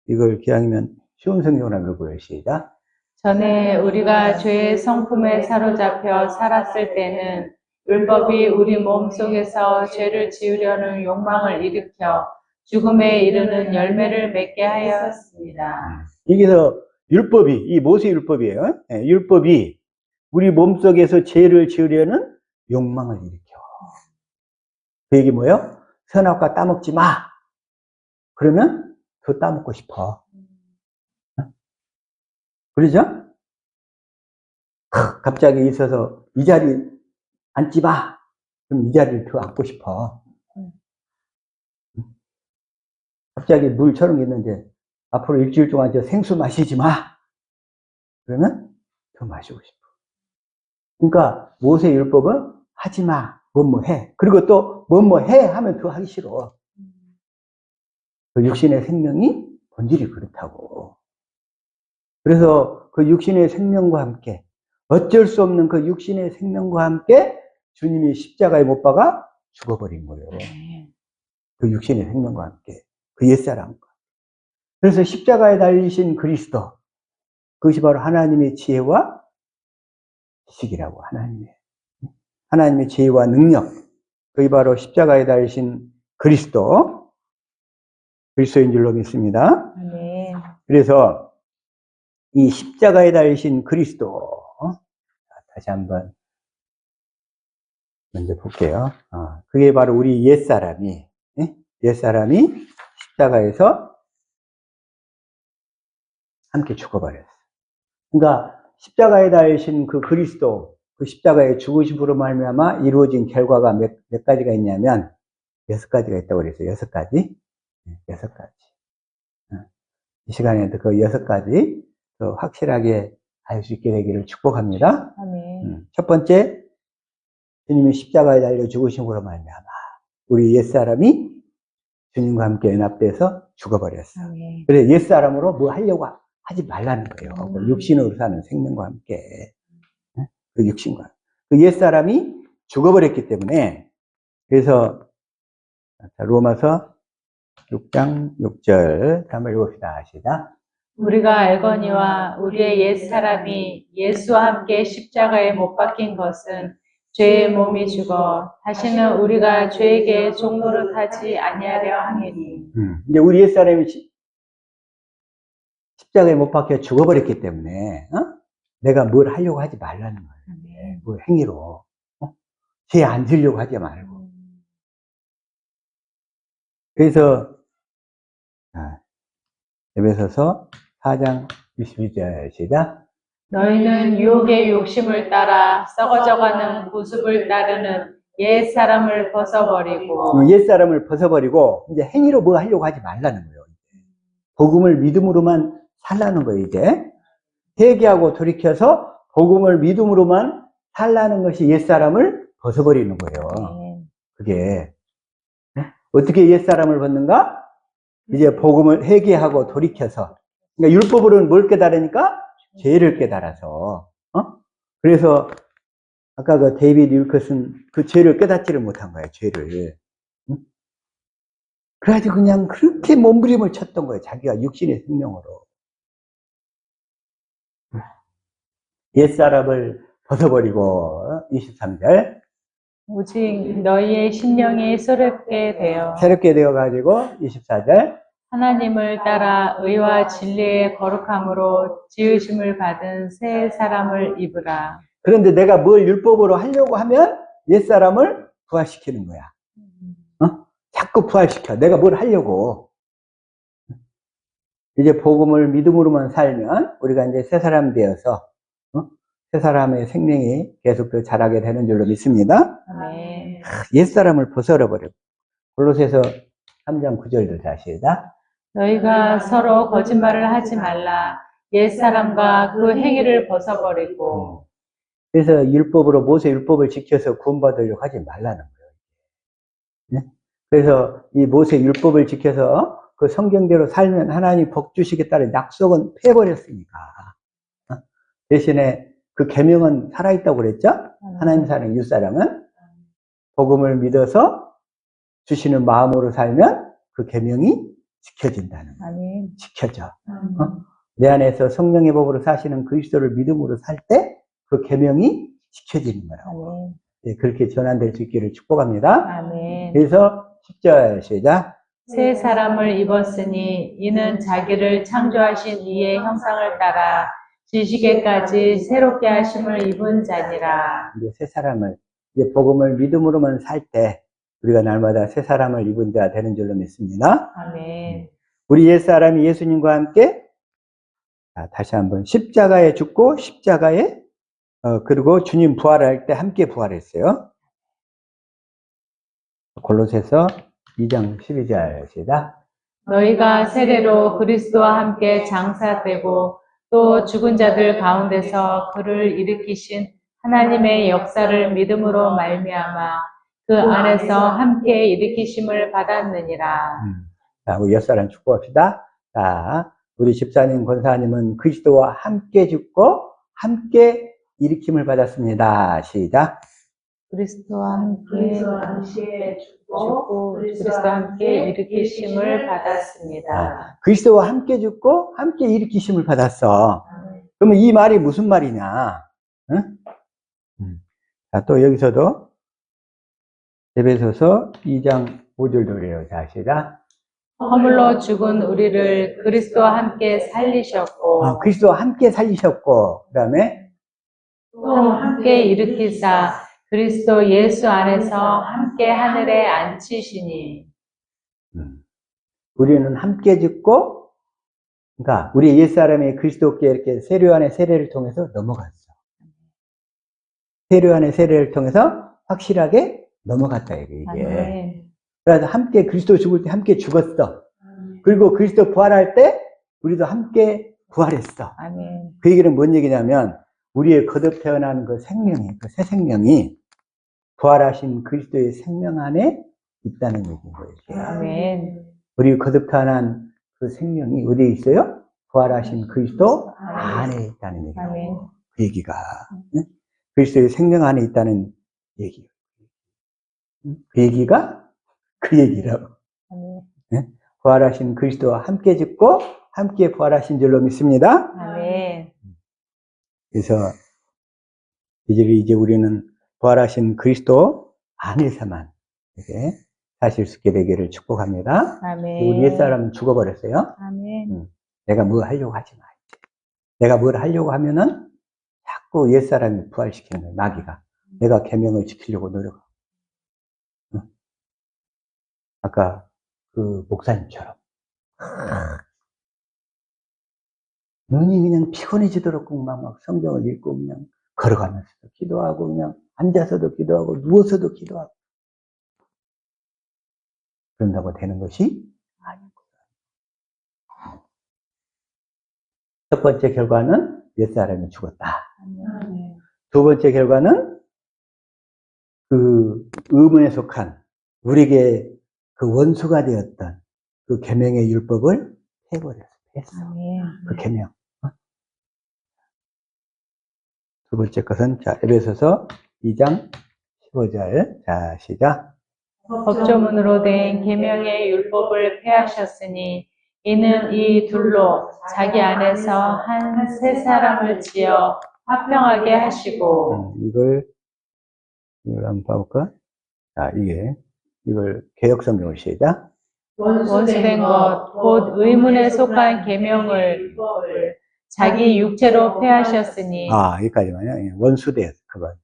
Speaker 1: 이걸 기왕이면 쉬운 성경으로 읽어요. 시작.
Speaker 2: 전에 우리가 죄의 성품에 사로잡혀 살았을 때는 율법이 우리 몸 속에서 죄를 지으려는 욕망을 일으켜 죽음에 이르는 열매를 맺게 하였습니다.
Speaker 1: 여기서 율법이, 이 모세 율법이에요. 네, 율법이 우리 몸 속에서 죄를 지으려는 욕망을 일으켜. 그 얘기 뭐예요? 선악과 따먹지 마. 그러면 더 따먹고 싶어. 그러죠? 갑자기 있어서 이 자리 앉지 마. 그럼 이 자리를 더 앉고 싶어. 갑자기 물처럼 있는데 앞으로 일주일 동안 저 생수 마시지 마. 그러면 더 마시고 싶어. 그러니까 모세 율법은 하지 마. 뭐뭐 해. 그리고 또 뭐뭐 해 하면 더 하기 싫어. 그 육신의 생명이 본질이 그렇다고. 그래서 그 육신의 생명과 함께 어쩔 수 없는 그 육신의 생명과 함께 주님이 십자가에 못 박아 죽어버린 거예요. 그 육신의 생명과 함께 그 옛사람과. 그래서 십자가에 달리신 그리스도, 그것이 바로 하나님의 지혜와 지식이라고. 하나님의 지혜와 능력, 그게 바로 십자가에 달리신 그리스도인 줄로 믿습니다.
Speaker 2: 네.
Speaker 1: 그래서 이 십자가에 달리신 그리스도, 다시 한번 먼저 볼게요. 그게 바로 우리 옛사람이 십자가에서 함께 죽어버렸어요. 그러니까 십자가에 달리신 그 그리스도, 그 십자가의 죽으심으로 말미암아 이루어진 결과가 몇 가지가 있냐면 6가지가 있다고 그랬어요. 6가지. 6가지. 이 시간에도 그 6가지 더 확실하게 알 수 있게 되기를 축복합니다.
Speaker 2: 아멘.
Speaker 1: 첫 번째, 주님이 십자가에 달려 죽으심으로 말미암아 우리 옛사람이 주님과 함께 연합돼서 죽어버렸어.
Speaker 2: 아멘.
Speaker 1: 그래서 옛사람으로 뭐 하려고 하지 말라는 거예요. 그 육신으로 사는 생명과 함께. 그 육신과. 그 옛사람이 죽어버렸기 때문에, 그래서, 로마서 6장 6절, 한번 읽읍시다. 시작.
Speaker 2: 우리가 알거니와 우리의 옛사람이 예수와 함께 십자가에 못 박힌 것은 죄의 몸이 죽어 다시는 우리가 죄에게 종노릇하지 아니하려 함이니.
Speaker 1: 이제 우리 옛사람이 십자가에 못 박혀 죽어버렸기 때문에, 내가 뭘 하려고 하지 말라는 거예요. 뭐 행위로. 죄 안 지려고 하지 말고. 그래서, 에베소서 4장 22절 시작.
Speaker 2: 너희는 유혹의 욕심을 따라 썩어져가는 구습을 따르는 옛 사람을 벗어버리고
Speaker 1: 옛 사람을 벗어버리고 이제 행위로 뭐 하려고 하지 말라는 거예요. 복음을 믿음으로만 살라는 거예요. 이제 회개하고 돌이켜서 복음을 믿음으로만 살라는 것이 옛 사람을 벗어버리는 거예요. 그게 어떻게 옛 사람을 벗는가? 이제 복음을 회개하고 돌이켜서, 그러니까 율법으로는 뭘 깨달으니까 죄를 깨달아서, 그래서 아까 그 데이비드 윌컷은 그 죄를 깨닫지를 못한 거예요. 죄를. 그래가지고 그냥 그렇게 몸부림을 쳤던 거예요. 자기가 육신의 생명으로. 옛사람을 벗어버리고 23절
Speaker 2: 오직 너희의 심령이 새롭게
Speaker 1: 되어가지고 24절
Speaker 2: 하나님을 따라 의와 진리의 거룩함으로 지으심을 받은 새 사람을 입으라.
Speaker 1: 그런데 내가 뭘 율법으로 하려고 하면 옛사람을 부활시키는 거야. 자꾸 부활시켜. 내가 뭘 하려고. 이제 복음을 믿음으로만 살면 우리가 이제 새 사람 되어서 새 사람의 생명이 계속 더 자라게 되는 줄로 믿습니다.
Speaker 2: 아멘.
Speaker 1: 옛사람을 벗어버려. 골로새서 3장 9절도 다시 시작.
Speaker 2: 너희가 서로 거짓말을 하지 말라. 옛사람과 그 행위를 벗어버리고.
Speaker 1: 그래서 율법으로 모세 율법을 지켜서 구원받으려고 하지 말라는 거예요. 네? 그래서 이 모세 율법을 지켜서 그 성경대로 살면 하나님 복 주시겠다는 약속은 패버렸으니까. 대신에 그 계명은 살아있다고 그랬죠? 하나님 사랑 윗사랑은 복음을 믿어서 주시는 마음으로 살면 그 계명이 지켜진다는 거예요. 지켜져. 내 안에서 성령의 법으로 사시는 그리스도를 믿음으로 살 때 그 계명이 지켜지는 거라고. 네, 그렇게 전환될 수 있기를 축복합니다.
Speaker 2: 아멘.
Speaker 1: 그래서 10절 시작.
Speaker 2: 새 사람을 입었으니 이는 자기를 창조하신 이의 형상을 따라 지식에까지 새롭게 하심을 입은 자니라.
Speaker 1: 이제 새 사람을, 이제 복음을 믿음으로만 살 때 우리가 날마다 새 사람을 입은 자 되는 줄로 믿습니다.
Speaker 2: 아멘.
Speaker 1: 우리 옛 사람이 예수님과 함께 다시 한번 십자가에 죽고 십자가에 그리고 주님 부활할 때 함께 부활했어요. 골로새서 2장 12절 시작.
Speaker 2: 너희가 세례로 그리스도와 함께 장사되고 또 죽은 자들 가운데서 그를 일으키신 하나님의 역사를 믿음으로 말미암아 그 안에서 함께 일으키심을 받았느니라.
Speaker 1: 자, 우리 옛사람 축복합시다. 자, 우리 집사님, 권사님은 그리스도와 함께 죽고 함께 일으킴을 받았습니다. 시작.
Speaker 2: 그리스도와 함께 죽고 그리스도와 함께 일으키심을 받았습니다.
Speaker 1: 그리스도와 함께 죽고 함께 일으키심을 받았어. 그러면 이 말이 무슨 말이냐? 응? 자, 또 여기서도 에베소서 2장 5절도 그래요. 자, 시작.
Speaker 2: 허물로 죽은 우리를 그리스도와 함께 살리셨고
Speaker 1: 그리스도와 함께 살리셨고, 그 다음에
Speaker 2: 또 함께 일으키사 그리스도 예수 안에서 함께 하늘에 앉히시니.
Speaker 1: 우리는 함께 죽고, 그러니까 우리 옛사람이 그리스도께 이렇게 세례 안에 세례를 통해서 넘어갔어. 세례 안에 세례를 통해서 확실하게 넘어갔다 이게.
Speaker 2: 아멘.
Speaker 1: 그래서 함께 그리스도 죽을 때 함께 죽었어. 그리고 그리스도 부활할 때 우리도 함께 부활했어.
Speaker 2: 아멘.
Speaker 1: 그 얘기는 뭔 얘기냐면 우리의 거듭 태어난 그 생명이, 그 새 생명이 부활하신 그리스도의 생명 안에 있다는 얘기인 거예요. 이게.
Speaker 2: 아멘.
Speaker 1: 우리 거듭한 그 생명이 어디에 있어요? 부활하신 그리스도 안에 있다는 얘기예요.
Speaker 2: 아멘.
Speaker 1: 그 얘기가. 응? 그리스도의 생명 안에 있다는 얘기예요. 응? 그 얘기가 그 얘기라고.
Speaker 2: 아멘.
Speaker 1: 응? 부활하신 그리스도와 함께 죽고 함께 부활하신 줄로 믿습니다.
Speaker 2: 아멘.
Speaker 1: 그래서 이제 우리는 부활하신 그리스도 안에서만 이렇게 사실 수 있게 되기를 축복합니다.
Speaker 2: 아멘.
Speaker 1: 우리 옛사람은 죽어버렸어요.
Speaker 2: 아멘.
Speaker 1: 내가 뭐 하려고 하지 마. 내가 뭘 하려고 하면은 자꾸 옛사람이 부활시키는 거예요. 마귀가. 내가 계명을 지키려고 노력하고. 아까 그 목사님처럼. 눈이 그냥 피곤해지도록 막 성경을 읽고 그냥 걸어가면서도 기도하고 그냥 앉아서도 기도하고 누워서도 기도하고. 그런다고 되는 것이 아니고. 첫 번째 결과는 옛사람이 죽었다.
Speaker 2: 아멘.
Speaker 1: 두 번째 결과는 그 의문에 속한 우리에게 그 원수가 되었던 그 계명의 율법을 해버렸어. 했어.
Speaker 2: 아멘.
Speaker 1: 그 계명. 두 번째 것은 자 에베소서 2장 15절. 자 시작.
Speaker 2: 법조문으로 된 계명의 율법을 폐하셨으니 이는 이 둘로 자기 안에서 한 새 사람을 지어 화평하게 하시고
Speaker 1: 이걸 한번 봐볼까? 자 이걸 개역성경을 시작.
Speaker 2: 원수된 것 곧 의문에 속한 계명을 율법을 자기 육체로 폐하셨으니
Speaker 1: 여기까지만요. 원수된 그건.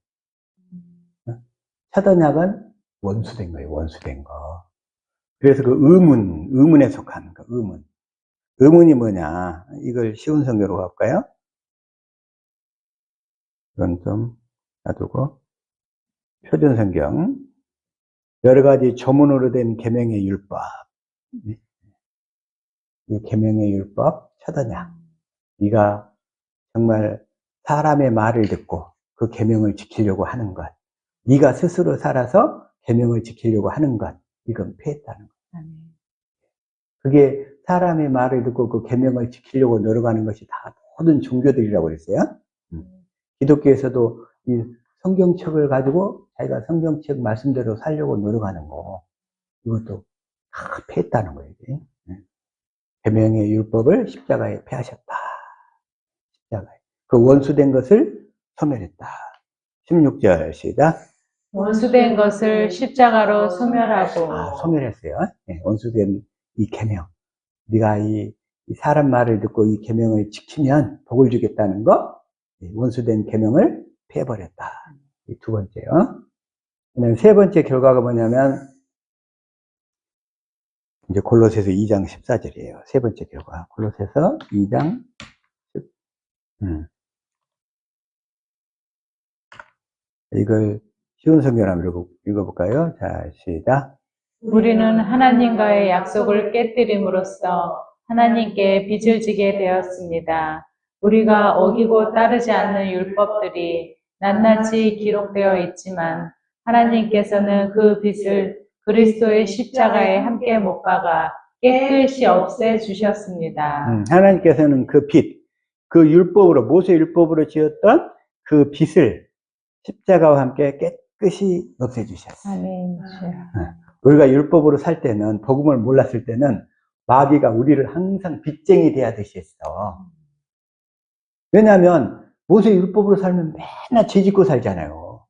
Speaker 1: 첫 언약은 원수된 거예요. 원수된 거. 그래서 그 의문에 속한 거, 의문. 의문이 뭐냐? 이걸 쉬운 성경으로 갈까요? 이건 좀 놔두고. 표준 성경. 여러 가지 조문으로 된 계명의 율법. 이 계명의 율법, 첫 언약. 네가 정말 사람의 말을 듣고 그 계명을 지키려고 하는 것. 네가 스스로 살아서 계명을 지키려고 하는 것. 이건 폐했다는 것. 그게 사람의 말을 듣고 그 계명을 지키려고 노력하는 것이 다 모든 종교들이라고 그랬어요. 기독교에서도 이 성경책을 가지고 자기가 성경책 말씀대로 살려고 노력하는 거, 이것도 다 폐했다는 거예요. 계명의 율법을 십자가에 폐하셨다. 십자가에. 그 원수된 것을 소멸했다. 16절 시작.
Speaker 2: 원수된 것을 십자가로 소멸하고
Speaker 1: 소멸했어요. 원수된 이 계명. 네가 이 사람 말을 듣고 이 계명을 지키면 복을 주겠다는 거, 원수된 계명을 폐해버렸다. 이 두 번째요. 세 번째 결과가 뭐냐면 이제 골로새서 2장 14절이에요. 세 번째 결과. 골로새서 2장 10. 이걸 쉬운 성경을 한번 읽어볼까요? 자, 시작.
Speaker 2: 우리는 하나님과의 약속을 깨뜨림으로써 하나님께 빚을 지게 되었습니다. 우리가 어기고 따르지 않는 율법들이 낱낱이 기록되어 있지만 하나님께서는 그 빚을 그리스도의 십자가에 함께 못 박아 깨끗이 없애 주셨습니다.
Speaker 1: 하나님께서는 그 빚, 그 율법으로, 모세 율법으로 지었던 그 빚을 십자가와 함께 깨끗이 없애 주셨어요.
Speaker 2: 아멘.
Speaker 1: 우리가 율법으로 살 때는, 복음을 몰랐을 때는 마귀가 우리를 항상 빚쟁이 대하듯이 했어. 왜냐하면 모세 율법으로 살면 맨날 죄 짓고 살잖아요.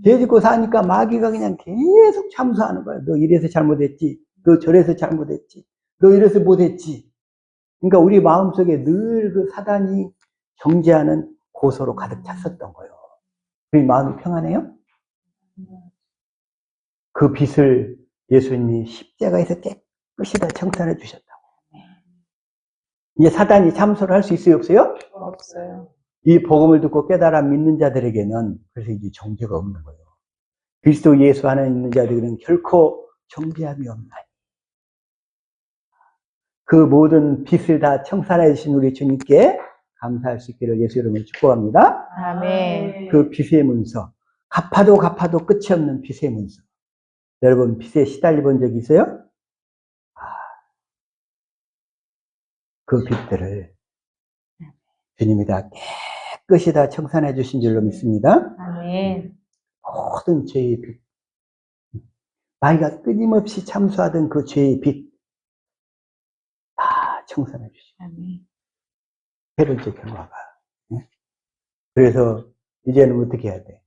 Speaker 1: 죄 짓고 사니까 마귀가 그냥 계속 참수하는 거야. 너 이래서 잘못했지. 너 저래서 잘못했지. 너 이래서 못했지. 그러니까 우리 마음속에 늘 그 사단이 정죄하는 고소로 가득 찼었던 거예요. 우리 마음이 평안해요? 그 빚을 예수님이 십자가에서 깨끗이 다 청산해 주셨다고. 이제 사단이 참소를 할 수 있어요, 없어요?
Speaker 2: 없어요.
Speaker 1: 이 복음을 듣고 깨달아 믿는 자들에게는 그래서 이제 정죄가 없는 거예요. 그리스도 예수 안에 있는 자들에게는 결코 정죄함이 없나니. 그 모든 빚을 다 청산해 주신 우리 주님께 감사할 수 있기를 예수 이름으로 축복합니다.
Speaker 2: 아멘.
Speaker 1: 그 빚의 문서, 갚아도 끝이 없는 빚의 문서. 여러분, 빚에 시달려 본 적 있어요? 그 빚들을 주님이 다 깨끗이 다 청산해 주신 줄로 믿습니다.
Speaker 2: 아멘.
Speaker 1: 모든 죄의 빚, 마귀가 끊임없이 참수하던 그 죄의 빚 다 청산해 주시고
Speaker 2: 아멘.
Speaker 1: 해를 결과가. 그래서 이제는 어떻게 해야 돼?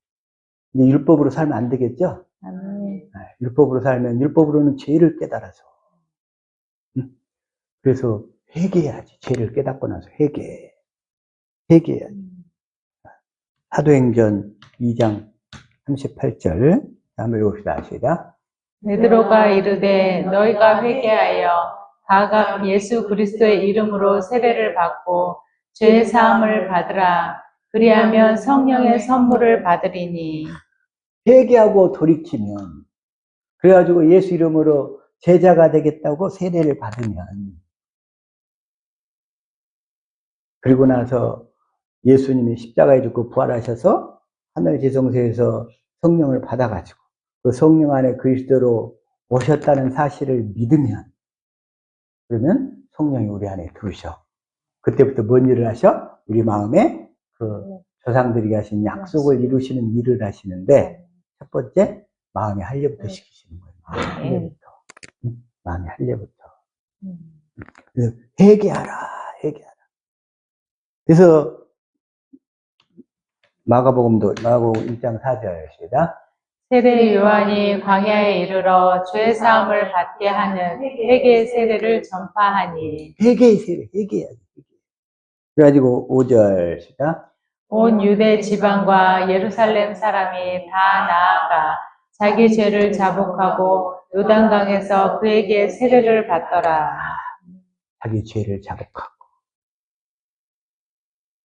Speaker 1: 이제 율법으로 살면 안 되겠죠?
Speaker 2: 아멘.
Speaker 1: 율법으로 살면 율법으로는 죄를 깨달아서. 그래서 회개해야지. 죄를 깨닫고 나서 회개해야지. 사도행전 2장 38절 한번 읽읍시다. 시작.
Speaker 2: 베드로가 이르되 너희가 회개하여 각각 예수 그리스도의 이름으로 세례를 받고 죄 사함을 받으라. 그리하면 성령의 선물을 받으리니.
Speaker 1: 회개하고 돌이키면, 그래가지고 예수 이름으로 제자가 되겠다고 세례를 받으면, 그리고 나서 예수님이 십자가에 죽고 부활하셔서 하늘 지성소에서 성령을 받아가지고 그 성령 안에 그리스도로 오셨다는 사실을 믿으면, 그러면 성령이 우리 안에 들으셔. 그때부터 뭔 일을 하셔? 우리 마음에 그 조상들이 하신 약속을 이루시는 일을 하시는데, 첫 번째, 마음의 할례부터 시키시는 거예요. 마음의 할례부터. 마음의 할례부터. 회개하라. 그래서 마가복음 1장 4절 시작.
Speaker 2: 세례 요한이 광야에 이르러 죄 사함을 받게 하는 회개 세례를 전파하니.
Speaker 1: 회개의 세례, 회개해야지. 그래가지고 5절 시작.
Speaker 2: 온 유대 지방과 예루살렘 사람이 다 나아가 자기 죄를 자복하고 요단강에서 그에게 세례를 받더라.
Speaker 1: 자기 죄를 자복하고.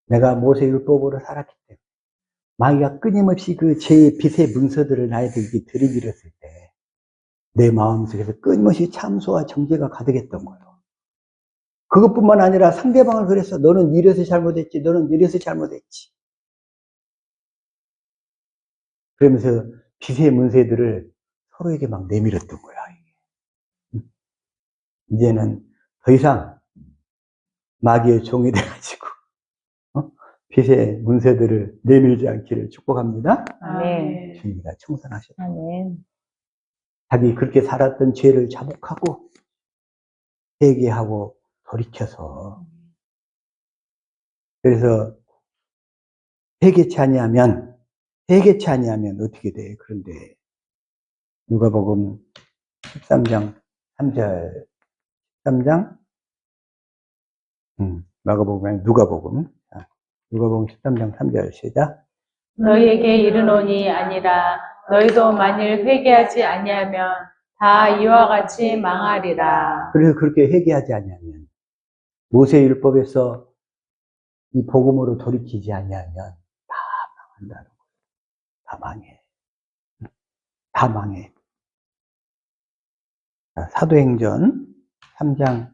Speaker 1: 내가 모세율법으로 살았기 때문에 마귀가 끊임없이 그 죄의 빚의 문서들을 나에게 들이밀었을 때 내 마음속에서 끊임없이 참소와 정죄가 가득했던 거예요. 그것뿐만 아니라 상대방을 그랬어. 너는 이래서 잘못했지. 너는 이래서 잘못했지. 그러면서 빚의 문서들을 서로에게 막 내밀었던 거야. 이제는 더 이상 마귀의 종이 돼가지고 빚의 문서들을 내밀지 않기를 축복합니다.
Speaker 2: 아멘.
Speaker 1: 주님이 다 청산하셨다.
Speaker 2: 아멘.
Speaker 1: 자기 그렇게 살았던 죄를 자복하고 회개하고 돌이켜서, 그래서 회개치 아니하면 어떻게 돼? 그런데 누가복음 13장 3절 13장 마가복음 아니 누가복음 13장 3절 시작.
Speaker 2: 너희에게 이르노니 아니라 너희도 만일 회개하지 아니하면 다 이와 같이 망하리라.
Speaker 1: 그래서 그렇게 회개하지 아니하면, 모세율법에서 이 복음으로 돌이키지 아니하면 다 망한다는 거예요. 다 망해. 다 망해. 자, 사도행전 3장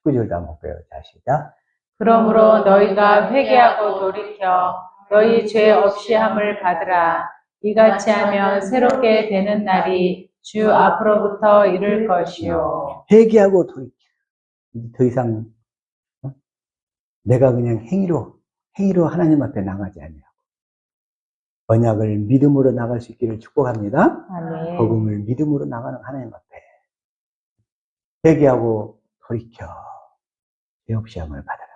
Speaker 1: 19절 한번 볼게요. 자, 시작.
Speaker 2: 그러므로 너희가 회개하고 돌이켜 너희 죄 없이 함을 받으라. 이같이 하면 새롭게 되는 날이 주 앞으로부터 이를 것이요.
Speaker 1: 회개하고 돌이켜. 더 이상 내가 그냥 행위로 하나님 앞에 나가지 아니하고 언약을 믿음으로 나갈 수 있기를 축복합니다.
Speaker 2: 아멘.
Speaker 1: 복음을 믿음으로 나가는 하나님 앞에 회개하고 돌이켜 죄 없이 함을 받아라.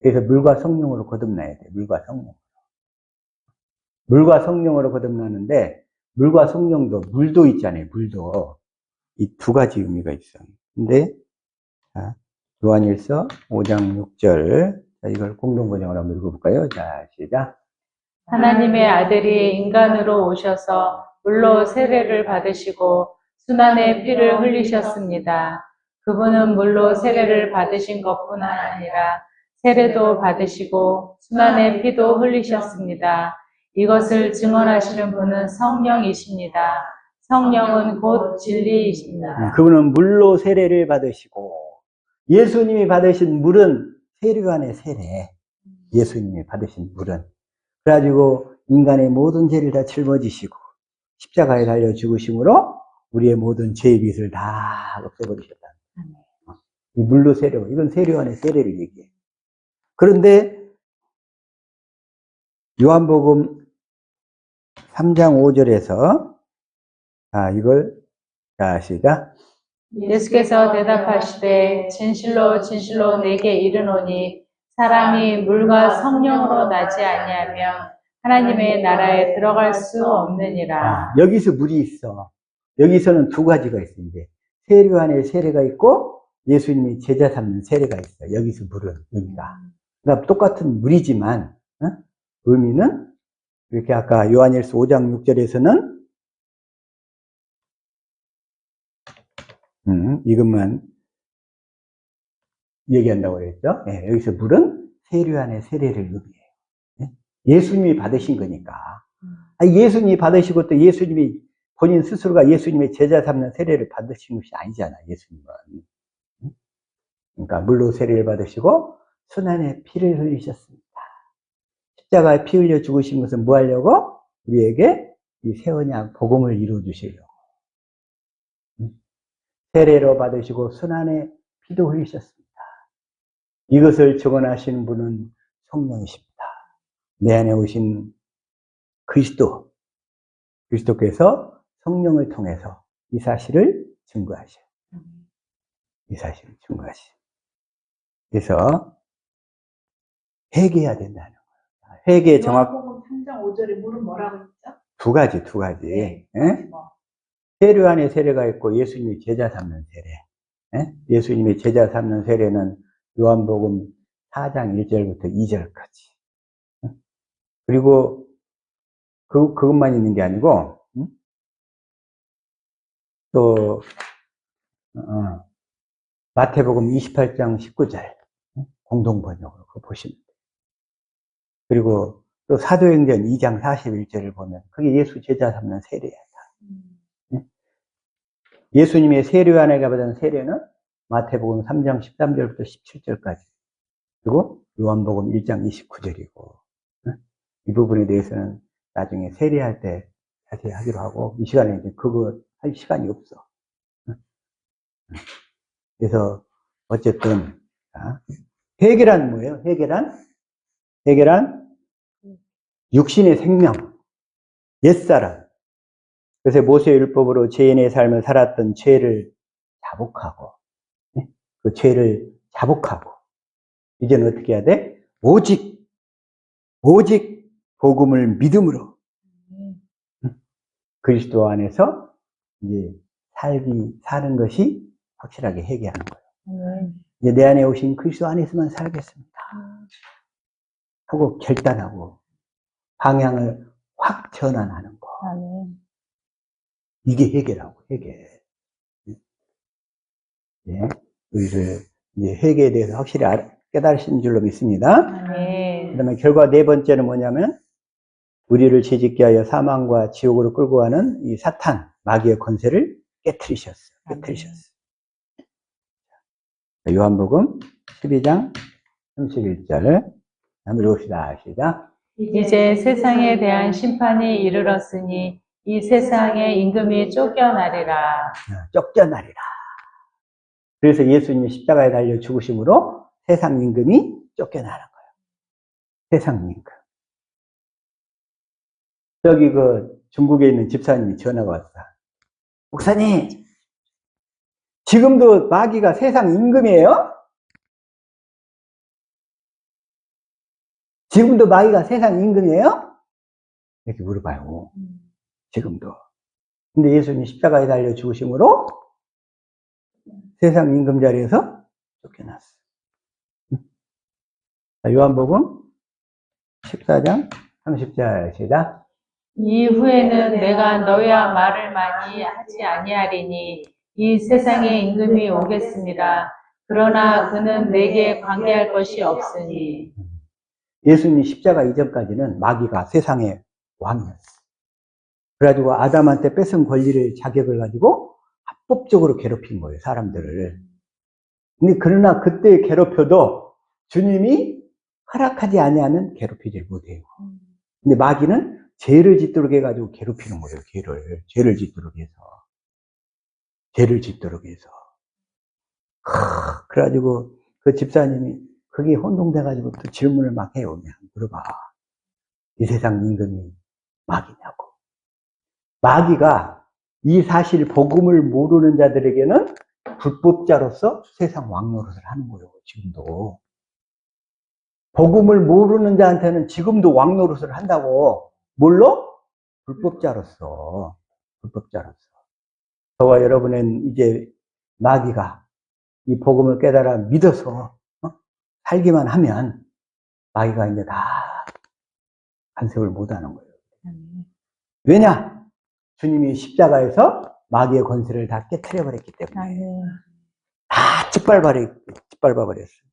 Speaker 1: 그래서 물과 성령으로 거듭나야 돼. 물과 성령으로 거듭나는데, 물과 성령도, 물도 있잖아요. 물도 이 두 가지 의미가 있어요. 근데 요한일서 5장 6절, 자, 이걸 공동번역으로 한번 읽어볼까요? 자, 시작.
Speaker 2: 하나님의 아들이 인간으로 오셔서 물로 세례를 받으시고 순환의 피를 흘리셨습니다. 그분은 물로 세례를 받으신 것뿐 아니라 세례도 받으시고 순환의 피도 흘리셨습니다. 이것을 증언하시는 분은 성령이십니다. 성령은 곧 진리이십니다.
Speaker 1: 그분은 물로 세례를 받으시고, 예수님이 받으신 물은 세례관의 세례. 예수님이 받으신 물은. 그래가지고 인간의 모든 죄를 다 짊어지시고 십자가에 달려 죽으심으로 우리의 모든 죄의 빚을 다 없애버리셨다. 이 물로 세례, 이건 세례 안에 세례를 얘기해. 그런데 요한복음 3장 5절에서 이걸 시작.
Speaker 2: 예수께서 대답하시되 진실로 진실로 내게 이르노니 사람이 물과 성령으로 나지 아니하면 하나님의 나라에 들어갈 수 없느니라.
Speaker 1: 여기서 물이 있어. 여기서는 두 가지가 있어. 이제 세례 안에 세례가 있고 예수님이 제자 삼는 세례가 있어. 여기서 물은 여기가. 그러니까 똑같은 물이지만 의미는 이렇게 아까 요한일서 5장 6절에서는 이것만 얘기한다고 그랬죠. 네, 여기서 물은 세례 안에 세례를 의미해요. 네? 예수님이 받으신 거니까. 예수님이 받으시고 또 예수님이 본인 스스로가 예수님의 제자 삼는 세례를 받으신 것이 아니잖아, 예수님은. 그러니까 물로 세례를 받으시고 순환의 피를 흘리셨습니다. 십자가에 피 흘려 죽으신 것은 뭐 하려고? 우리에게 이 새 언약 복음을 이루어 주시려고. 세례로 받으시고 순환의 피도 흘리셨습니다. 이것을 증언하시는 분은 성령이십니다. 내 안에 오신 그리스도께서 성령을 통해서 이 사실을 증거하셔요. 이 사실을 증거하셔요. 그래서 회개해야 된다는 거예요. 회개 정확.
Speaker 3: 요한복음 3장 5절에 물은 뭐라고 했죠?
Speaker 1: 두 가지.
Speaker 3: 네.
Speaker 1: 예? 세례 안에 세례가 있고 예수님이 제자 삼는 세례. 예? 예수님이 제자 삼는 세례는 요한복음 4장 1절부터 2절까지. 그리고 그것만 있는 게 아니고 또 마태복음 28장 19절 공동번역으로 그거 보시면 돼요. 그리고 또 사도행전 2장 41절을 보면 그게 예수 제자 삼는 세례야. 예수님의 세례 안에 받은 세례는 마태복음 3장 13절부터 17절까지 그리고 요한복음 1장 29절이고 이 부분에 대해서는 나중에 세례할 때 자세히 하기로 하고 이 시간에 이제 그거 할 시간이 없어. 그래서 어쨌든 회개란 뭐예요? 회개란 육신의 생명, 옛사람. 그래서 모세율법으로 죄인의 삶을 살았던 죄를 자복하고 그 죄를 자복하고 이제는 어떻게 해야 돼? 오직 복음을 믿음으로 그리스도 안에서 이제 사는 것이 확실하게 회개하는 거예요. 이제 내 안에 오신 그리스도 안에서만 살겠습니다 하고 결단하고 방향을 확 전환하는 거. 이게 회개라고, 회개. 예, 우리를 이제 회개에 대해서 확실히 깨달으신 줄로 믿습니다. 그 다음에 결과 네 번째는 뭐냐면 우리를 죄짓게 하여 사망과 지옥으로 끌고 가는 이 사탄, 마귀의 권세를 깨트리셨어요. 요한복음 12장 31절 한번 읽읍시다. 시작.
Speaker 2: 이제 세상에 대한 심판이 이르렀으니 이 세상의 임금이 쫓겨나리라.
Speaker 1: 쫓겨나리라. 그래서 예수님이 십자가에 달려 죽으심으로 세상 임금이 쫓겨나는 거예요. 세상 임금. 저기 중국에 있는 집사님이 전화가 왔어. 목사님, 지금도 마귀가 세상 임금이에요? 지금도 마귀가 세상 임금이에요? 이렇게 물어봐요. 지금도. 근데 예수님이 십자가에 달려 죽으심으로 세상 임금 자리에서 쫓겨났어. 요한복음 14장 30절 시작.
Speaker 2: 이후에는 내가 너희와 말을 많이 하지 아니하리니 이 세상의 임금이 오겠습니다. 그러나 그는 내게 관계할 것이 없으니.
Speaker 1: 예수님 십자가 이전까지는 마귀가 세상의 왕이었어. 그래가지고 아담한테 뺏은 권리를 자격을 가지고 합법적으로 괴롭힌 거예요, 사람들을. 근데 그러나 그때 괴롭혀도 주님이 허락하지 아니하면 괴롭히지 못해요. 근데 마귀는 죄를 짓도록 해가지고 괴롭히는 거예요. 죄를 짓도록 해서. 죄를 짓도록 해서. 그래가지고 그 집사님이 그게 혼동돼가지고 또 질문을 막 해요. 그냥 물어봐. 이 세상 임금이 마귀냐고. 마귀가 이 사실 복음을 모르는 자들에게는 불법자로서 세상 왕노릇을 하는 거예요. 지금도. 복음을 모르는 자한테는 지금도 왕노릇을 한다고. 뭘로? 불법자로서. 불법자로서. 저와 여러분은 이제 마귀가 이 복음을 깨달아 믿어서 살기만 하면 마귀가 이제 다 간섭을 못하는 거예요. 왜냐? 주님이 십자가에서 마귀의 권세를 다 깨트려버렸기 때문에 다 짓밟아버렸어요.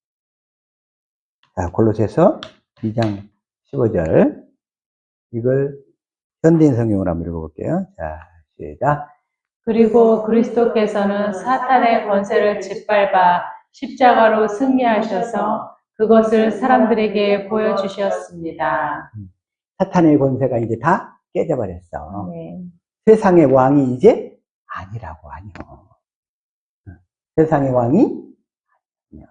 Speaker 1: 자, 골로새서 2장 15절 이걸 현대인 성경으로 한번 읽어볼게요. 자, 시작.
Speaker 2: 그리고 그리스도께서는 사탄의 권세를 짓밟아 십자가로 승리하셔서 그것을 사람들에게 보여주셨습니다.
Speaker 1: 사탄의 권세가 이제 다 깨져버렸어.
Speaker 2: 네.
Speaker 1: 세상의 왕이 이제 아니라고. 아니요. 세상의 왕이 아니요.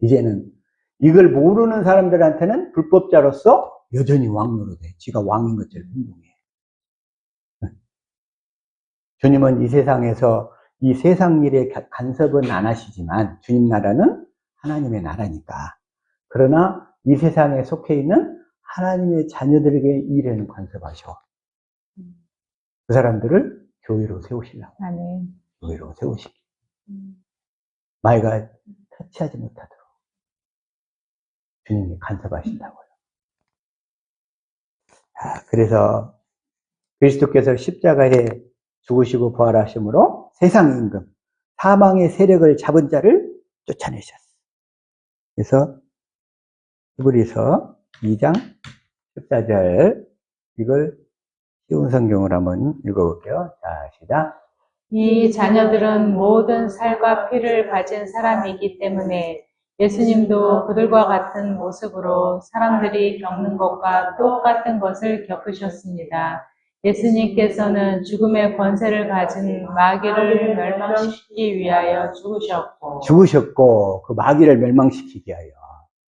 Speaker 1: 이제는 이걸 모르는 사람들한테는 불법자로서 여전히 왕노릇해. 지가 왕인 것처럼 행동해. 주님은 이 세상에서 이 세상 일에 간섭은 안 하시지만 주님 나라는 하나님의 나라니까. 그러나 이 세상에 속해 있는 하나님의 자녀들에게 이 일에는 간섭하셔. 그 사람들을 교회로 세우시려고. 교회로 세우시기. 마귀가 터치하지 못하도록 주님이 간섭하신다고요. 그래서 그리스도께서 십자가에 죽으시고 부활하심으로 세상 임금, 사망의 세력을 잡은 자를 쫓아내셨어요. 그래서 히브리서 2장 14절 이걸 쉬운 성경으로 한번 읽어볼게요. 자, 시작.
Speaker 2: 이 자녀들은 모든 살과 피를 가진 사람이기 때문에 예수님도 그들과 같은 모습으로 사람들이 겪는 것과 똑같은 것을 겪으셨습니다. 예수님께서는 죽음의 권세를 가진 마귀를 멸망시키기 위하여 죽으셨고
Speaker 1: 그 마귀를 멸망시키기 위하여.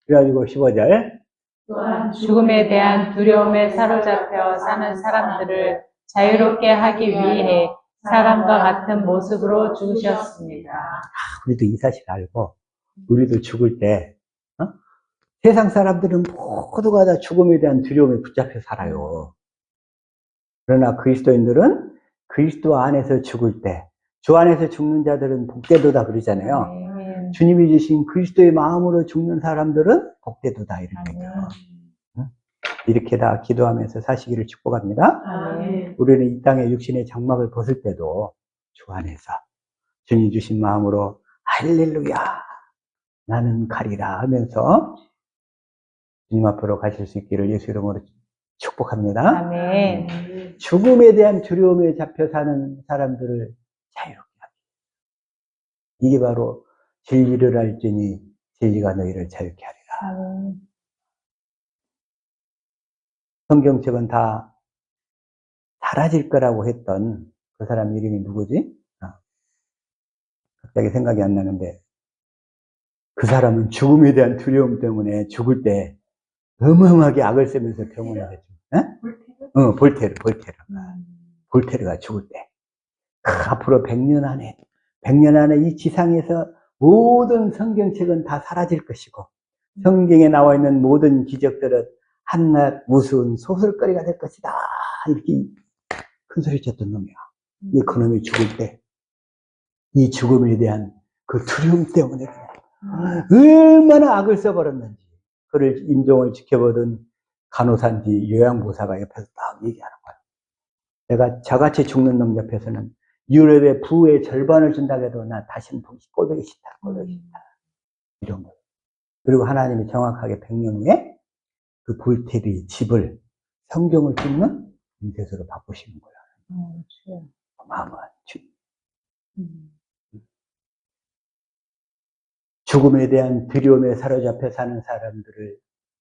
Speaker 1: 그래가지고 15절.
Speaker 2: 또한 죽음에 대한 두려움에 사로잡혀 사는 사람들을 자유롭게 하기 위해 사람과 같은 모습으로 죽으셨습니다.
Speaker 1: 우리도 이 사실 알고 우리도 죽을 때 세상 사람들은 모두가 다 죽음에 대한 두려움에 붙잡혀 살아요. 그러나 그리스도인들은 그리스도 안에서 죽을 때, 주 안에서 죽는 자들은 복되도다 그러잖아요. 주님이 주신 그리스도의 마음으로 죽는 사람들은 복되도다 이러니까. 이렇게 다 기도하면서 사시기를 축복합니다. 우리는 이 땅에 육신의 장막을 벗을 때도 주 안에서 주님 주신 마음으로 할렐루야 나는 가리라 하면서 주님 앞으로 가실 수 있기를 예수 이름으로 축복합니다.
Speaker 2: 아멘.
Speaker 1: 죽음에 대한 두려움에 잡혀 사는 사람들을 자유롭게 하기. 이게 바로 진리를 알지니 진리가 너희를 자유케 하리라.
Speaker 2: 아멘.
Speaker 1: 성경책은 다 사라질 거라고 했던 그 사람 이름이 누구지? 갑자기 생각이 안 나는데 그 사람은 죽음에 대한 두려움 때문에 죽을 때 어마어마하게 악을 쓰면서 병원에 갔죠. 볼테르가 죽을 때 앞으로 100년 안에 이 지상에서 모든 성경책은 다 사라질 것이고 성경에 나와 있는 모든 기적들은 한낱 우스운 소설거리가 될 것이다. 이렇게 큰 소리 쳤던 놈이야. 그 놈이 죽을 때 이 죽음에 대한 그 두려움 때문에 얼마나 악을 써버렸는지 그를 임종을 지켜보던 간호사인지 요양보사가 옆에서 딱 얘기하는 거야. 내가 저같이 죽는 놈 옆에서는 유럽의 부의 절반을 준다고 해도 나 다시는 꼴보기 싫다. 이런 거. 그리고 하나님이 정확하게 100년 후에 그 볼테르의 집을 성경을 찍는 인쇄소로 바꾸시는 거야. 어마어마한 죽음에 대한 두려움에 사로잡혀 사는 사람들을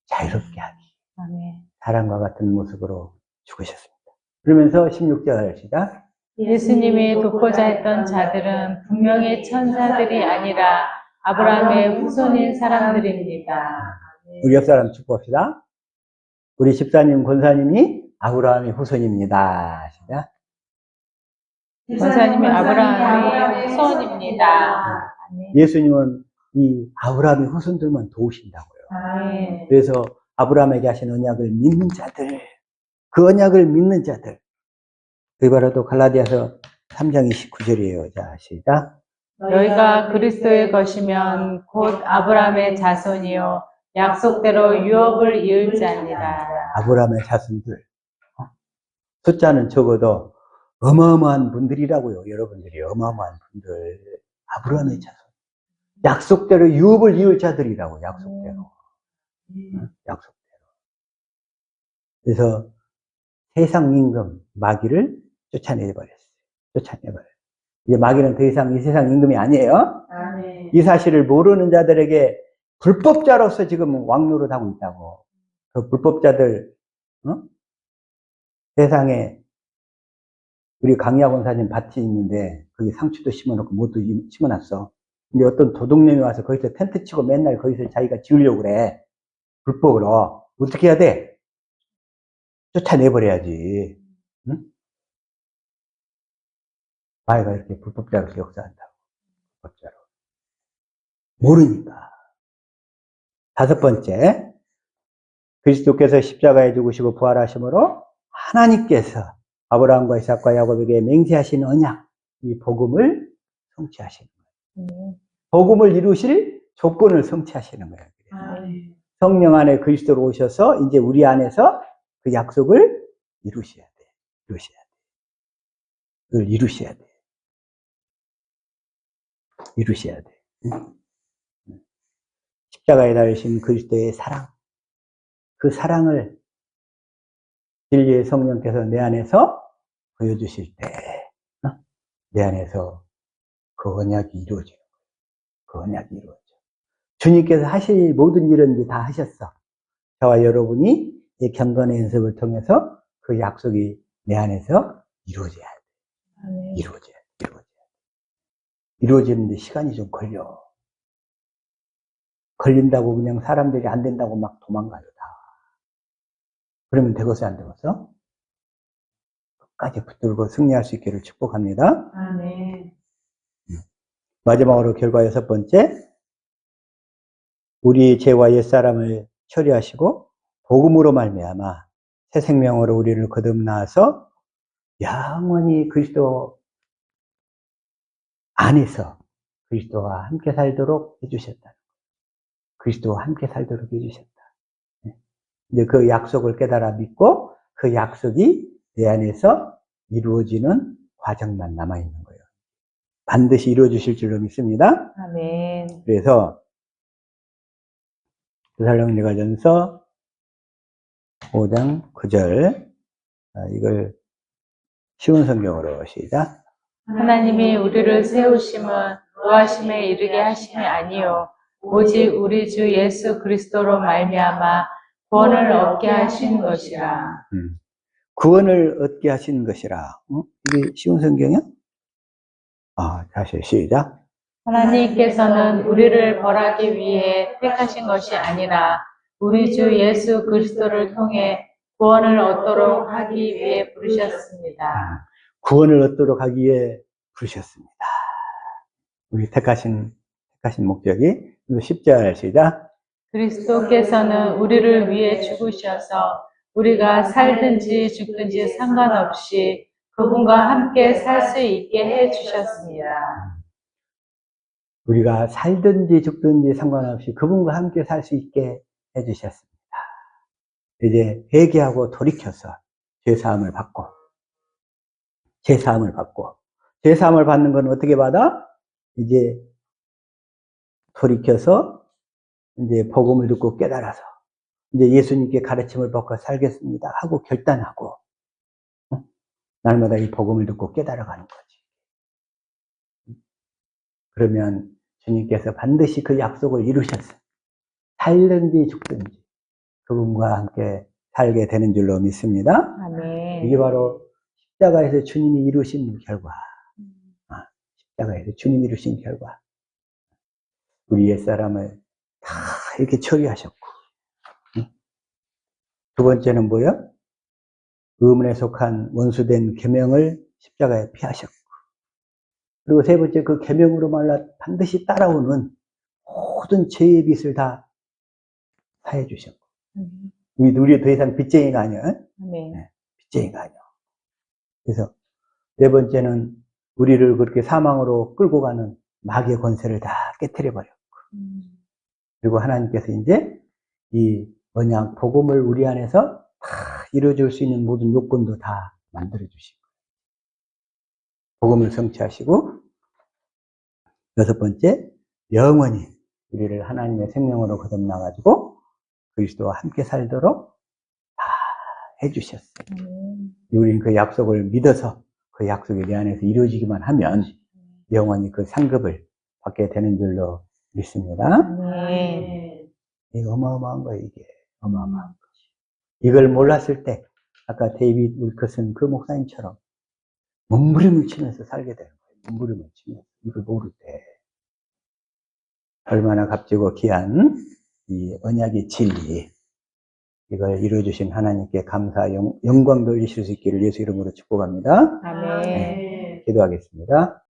Speaker 1: 자유롭게 하기.
Speaker 2: 아멘.
Speaker 1: 사람과 같은 모습으로 죽으셨습니다. 그러면서 16절 시작.
Speaker 2: 예수님이 돕고자 했던 자들은 분명히 천사들이 아니라 아브라함의 후손인 사람들입니다.
Speaker 1: 우리 옆 사람 축복합시다. 우리 집사님, 권사님이 아브라함의 후손입니다. 시작.
Speaker 2: 권사님이 아브라함의 후손입니다. 아멘.
Speaker 1: 예수님은 이 아브라함의 후손들만 도우신다고요.
Speaker 2: 아멘.
Speaker 1: 그래서 아브라함에게 하신 언약을 믿는 자들, 그 언약을 믿는 자들. 그게 바로 또 갈라디아서 3장 29절이에요. 자, 시작.
Speaker 2: 너희가 그리스도의 것이면 곧 아브라함의 자손이요 약속대로 유업을 이을 자니라.
Speaker 1: 아브라함의 자손들. 숫자는 적어도 어마어마한 분들이라고요. 여러분들이 어마어마한 분들. 아브라함의 자손. 약속대로 유업을 이을 자들이라고, 약속대로. 약속대로. 그래서 세상 임금, 마귀를 쫓아내버렸어요. 쫓아내버렸어요. 이제 마귀는 더 이상 이 세상 임금이 아니에요.
Speaker 2: 아멘.
Speaker 1: 이 사실을 모르는 자들에게 불법자로서 지금 왕노릇하고 있다고. 그 불법자들, 세상에 우리 강의학 원사님 밭이 있는데 거기 상추도 심어놓고 뭐도 심어놨어. 근데 어떤 도둑놈이 와서 거기서 텐트 치고 맨날 거기서 자기가 지으려고 그래. 불법으로. 어떻게 해야 돼? 쫓아내버려야지. 응? 마귀가 이렇게 불법자로서 역사한다고. 불법자로. 모르니까. 다섯 번째, 그리스도께서 십자가에 죽으시고 부활하심으로 하나님께서 아브라함과 이삭과 야곱에게 맹세하신 언약, 이 복음을 성취하시는 거예요. 복음을 이루실 조건을 성취하시는 거예요.
Speaker 3: 아멘.
Speaker 1: 성령 안에 그리스도로 오셔서 이제 우리 안에서 그 약속을 이루셔야 돼. 이루셔야 돼. 그걸 이루셔야 돼. 이루셔야 돼. 십자가에 달리신 그리스도의 사랑, 그 사랑을 진리의 성령께서 내 안에서 보여주실 때, 내 안에서 그 언약이 이루어져요. 그 언약이 이루어져. 주님께서 하실 모든 일은 이제 다 하셨어. 저와 여러분이 이 경건의 연습을 통해서 그 약속이 내 안에서 이루어져야 돼. 이루어져야 돼. 이루어지는데 시간이 좀 걸려. 걸린다고 그냥 사람들이 안 된다고 막 도망가요, 다. 그러면 되겠어, 안 되겠어? 끝까지 붙들고 승리할 수 있기를 축복합니다.
Speaker 2: 아멘.
Speaker 1: 마지막으로 결과 여섯 번째, 우리 죄와 옛사람을 처리하시고 복음으로 말미암아 새 생명으로 우리를 거듭나서 영원히 그리스도 안에서 그리스도와 함께 살도록 해주셨다. 그리스도와 함께 살도록 해주셨다. 이제 그 약속을 깨달아 믿고 그 약속이 내 안에서 이루어지는 과정만 남아있는 거예요. 반드시 이루어주실 줄로 믿습니다.
Speaker 2: 아멘.
Speaker 1: 그래서 데살로니가전서 5장 9절, 이걸 쉬운 성경으로 시작.
Speaker 2: 하나님이 우리를 세우심은 노하심에 이르게 하심이 아니요 오직 우리 주 예수 그리스도로 말미암아 구원을 얻게 하신 것이라.
Speaker 1: 구원을 얻게 하신 것이라. 이게 쉬운 성경이야? 다시 시작.
Speaker 2: 하나님께서는 우리를 벌하기 위해 택하신 것이 아니라 우리 주 예수 그리스도를 통해 구원을 얻도록 하기 위해 부르셨습니다.
Speaker 1: 구원을 얻도록 하기 위해 부르셨습니다. 우리 택하신 목적이 10절 시작.
Speaker 2: 그리스도께서는 우리를 위해 죽으셔서 우리가 살든지 죽든지 상관없이 그분과 함께 살 수 있게 해 주셨습니다.
Speaker 1: 우리가 살든지 죽든지 상관없이 그분과 함께 살 수 있게 해 주셨습니다. 이제 회개하고 돌이켜서 죄사함을 받고 죄사함을 받는 건 어떻게 받아? 이제 돌이켜서 이제 복음을 듣고 깨달아서 이제 예수님께 가르침을 받고 살겠습니다 하고 결단하고 날마다 이 복음을 듣고 깨달아가는 거지. 그러면 주님께서 반드시 그 약속을 이루셨어요. 살든지 죽든지 그분과 함께 살게 되는 줄로 믿습니다.
Speaker 2: 아멘.
Speaker 1: 이게 바로 십자가에서 주님이 이루신 결과. 십자가에서 주님이 이루신 결과. 우리 옛사람을 다 이렇게 처리하셨고. 두 번째는 뭐요? 의문에 속한 원수된 계명을 십자가에 피하셨고. 그리고 세 번째 그 계명으로 말라 반드시 따라오는 모든 죄의 빚을 다 사해 주셨고. 우리 더 이상 빚쟁이가 아니야.
Speaker 2: 아멘.
Speaker 1: 네, 빚쟁이가 아니야. 그래서 네 번째는 우리를 그렇게 사망으로 끌고 가는 마귀의 권세를 다 깨트려 버렸고. 그리고 하나님께서 이제 이 언약 복음을 우리 안에서 다 이루어질 수 있는 모든 요건도 다 만들어 주시고. 복음을 성취하시고. 여섯 번째, 영원히 우리를 하나님의 생명으로 거듭나가지고 그리스도와 함께 살도록 다 해주셨어요. 우리는 그 약속을 믿어서 그 약속이 내 안에서 이루어지기만 하면 영원히 그 상급을 받게 되는 줄로 믿습니다.
Speaker 2: 네.
Speaker 1: 이거 어마어마한 거예요, 이게. 어마어마한 거. 이걸 몰랐을 때, 아까 데이빗 윌커슨 그 목사님처럼 몸부림을 치면서 살게 되는 거예요. 몸부림을 치면서. 이걸 모를 때. 얼마나 값지고 귀한 이 언약의 진리. 이걸 이루어주신 하나님께 감사, 영광 돌리실 수 있기를 예수 이름으로 축복합니다.
Speaker 2: 아멘.
Speaker 1: 네, 기도하겠습니다.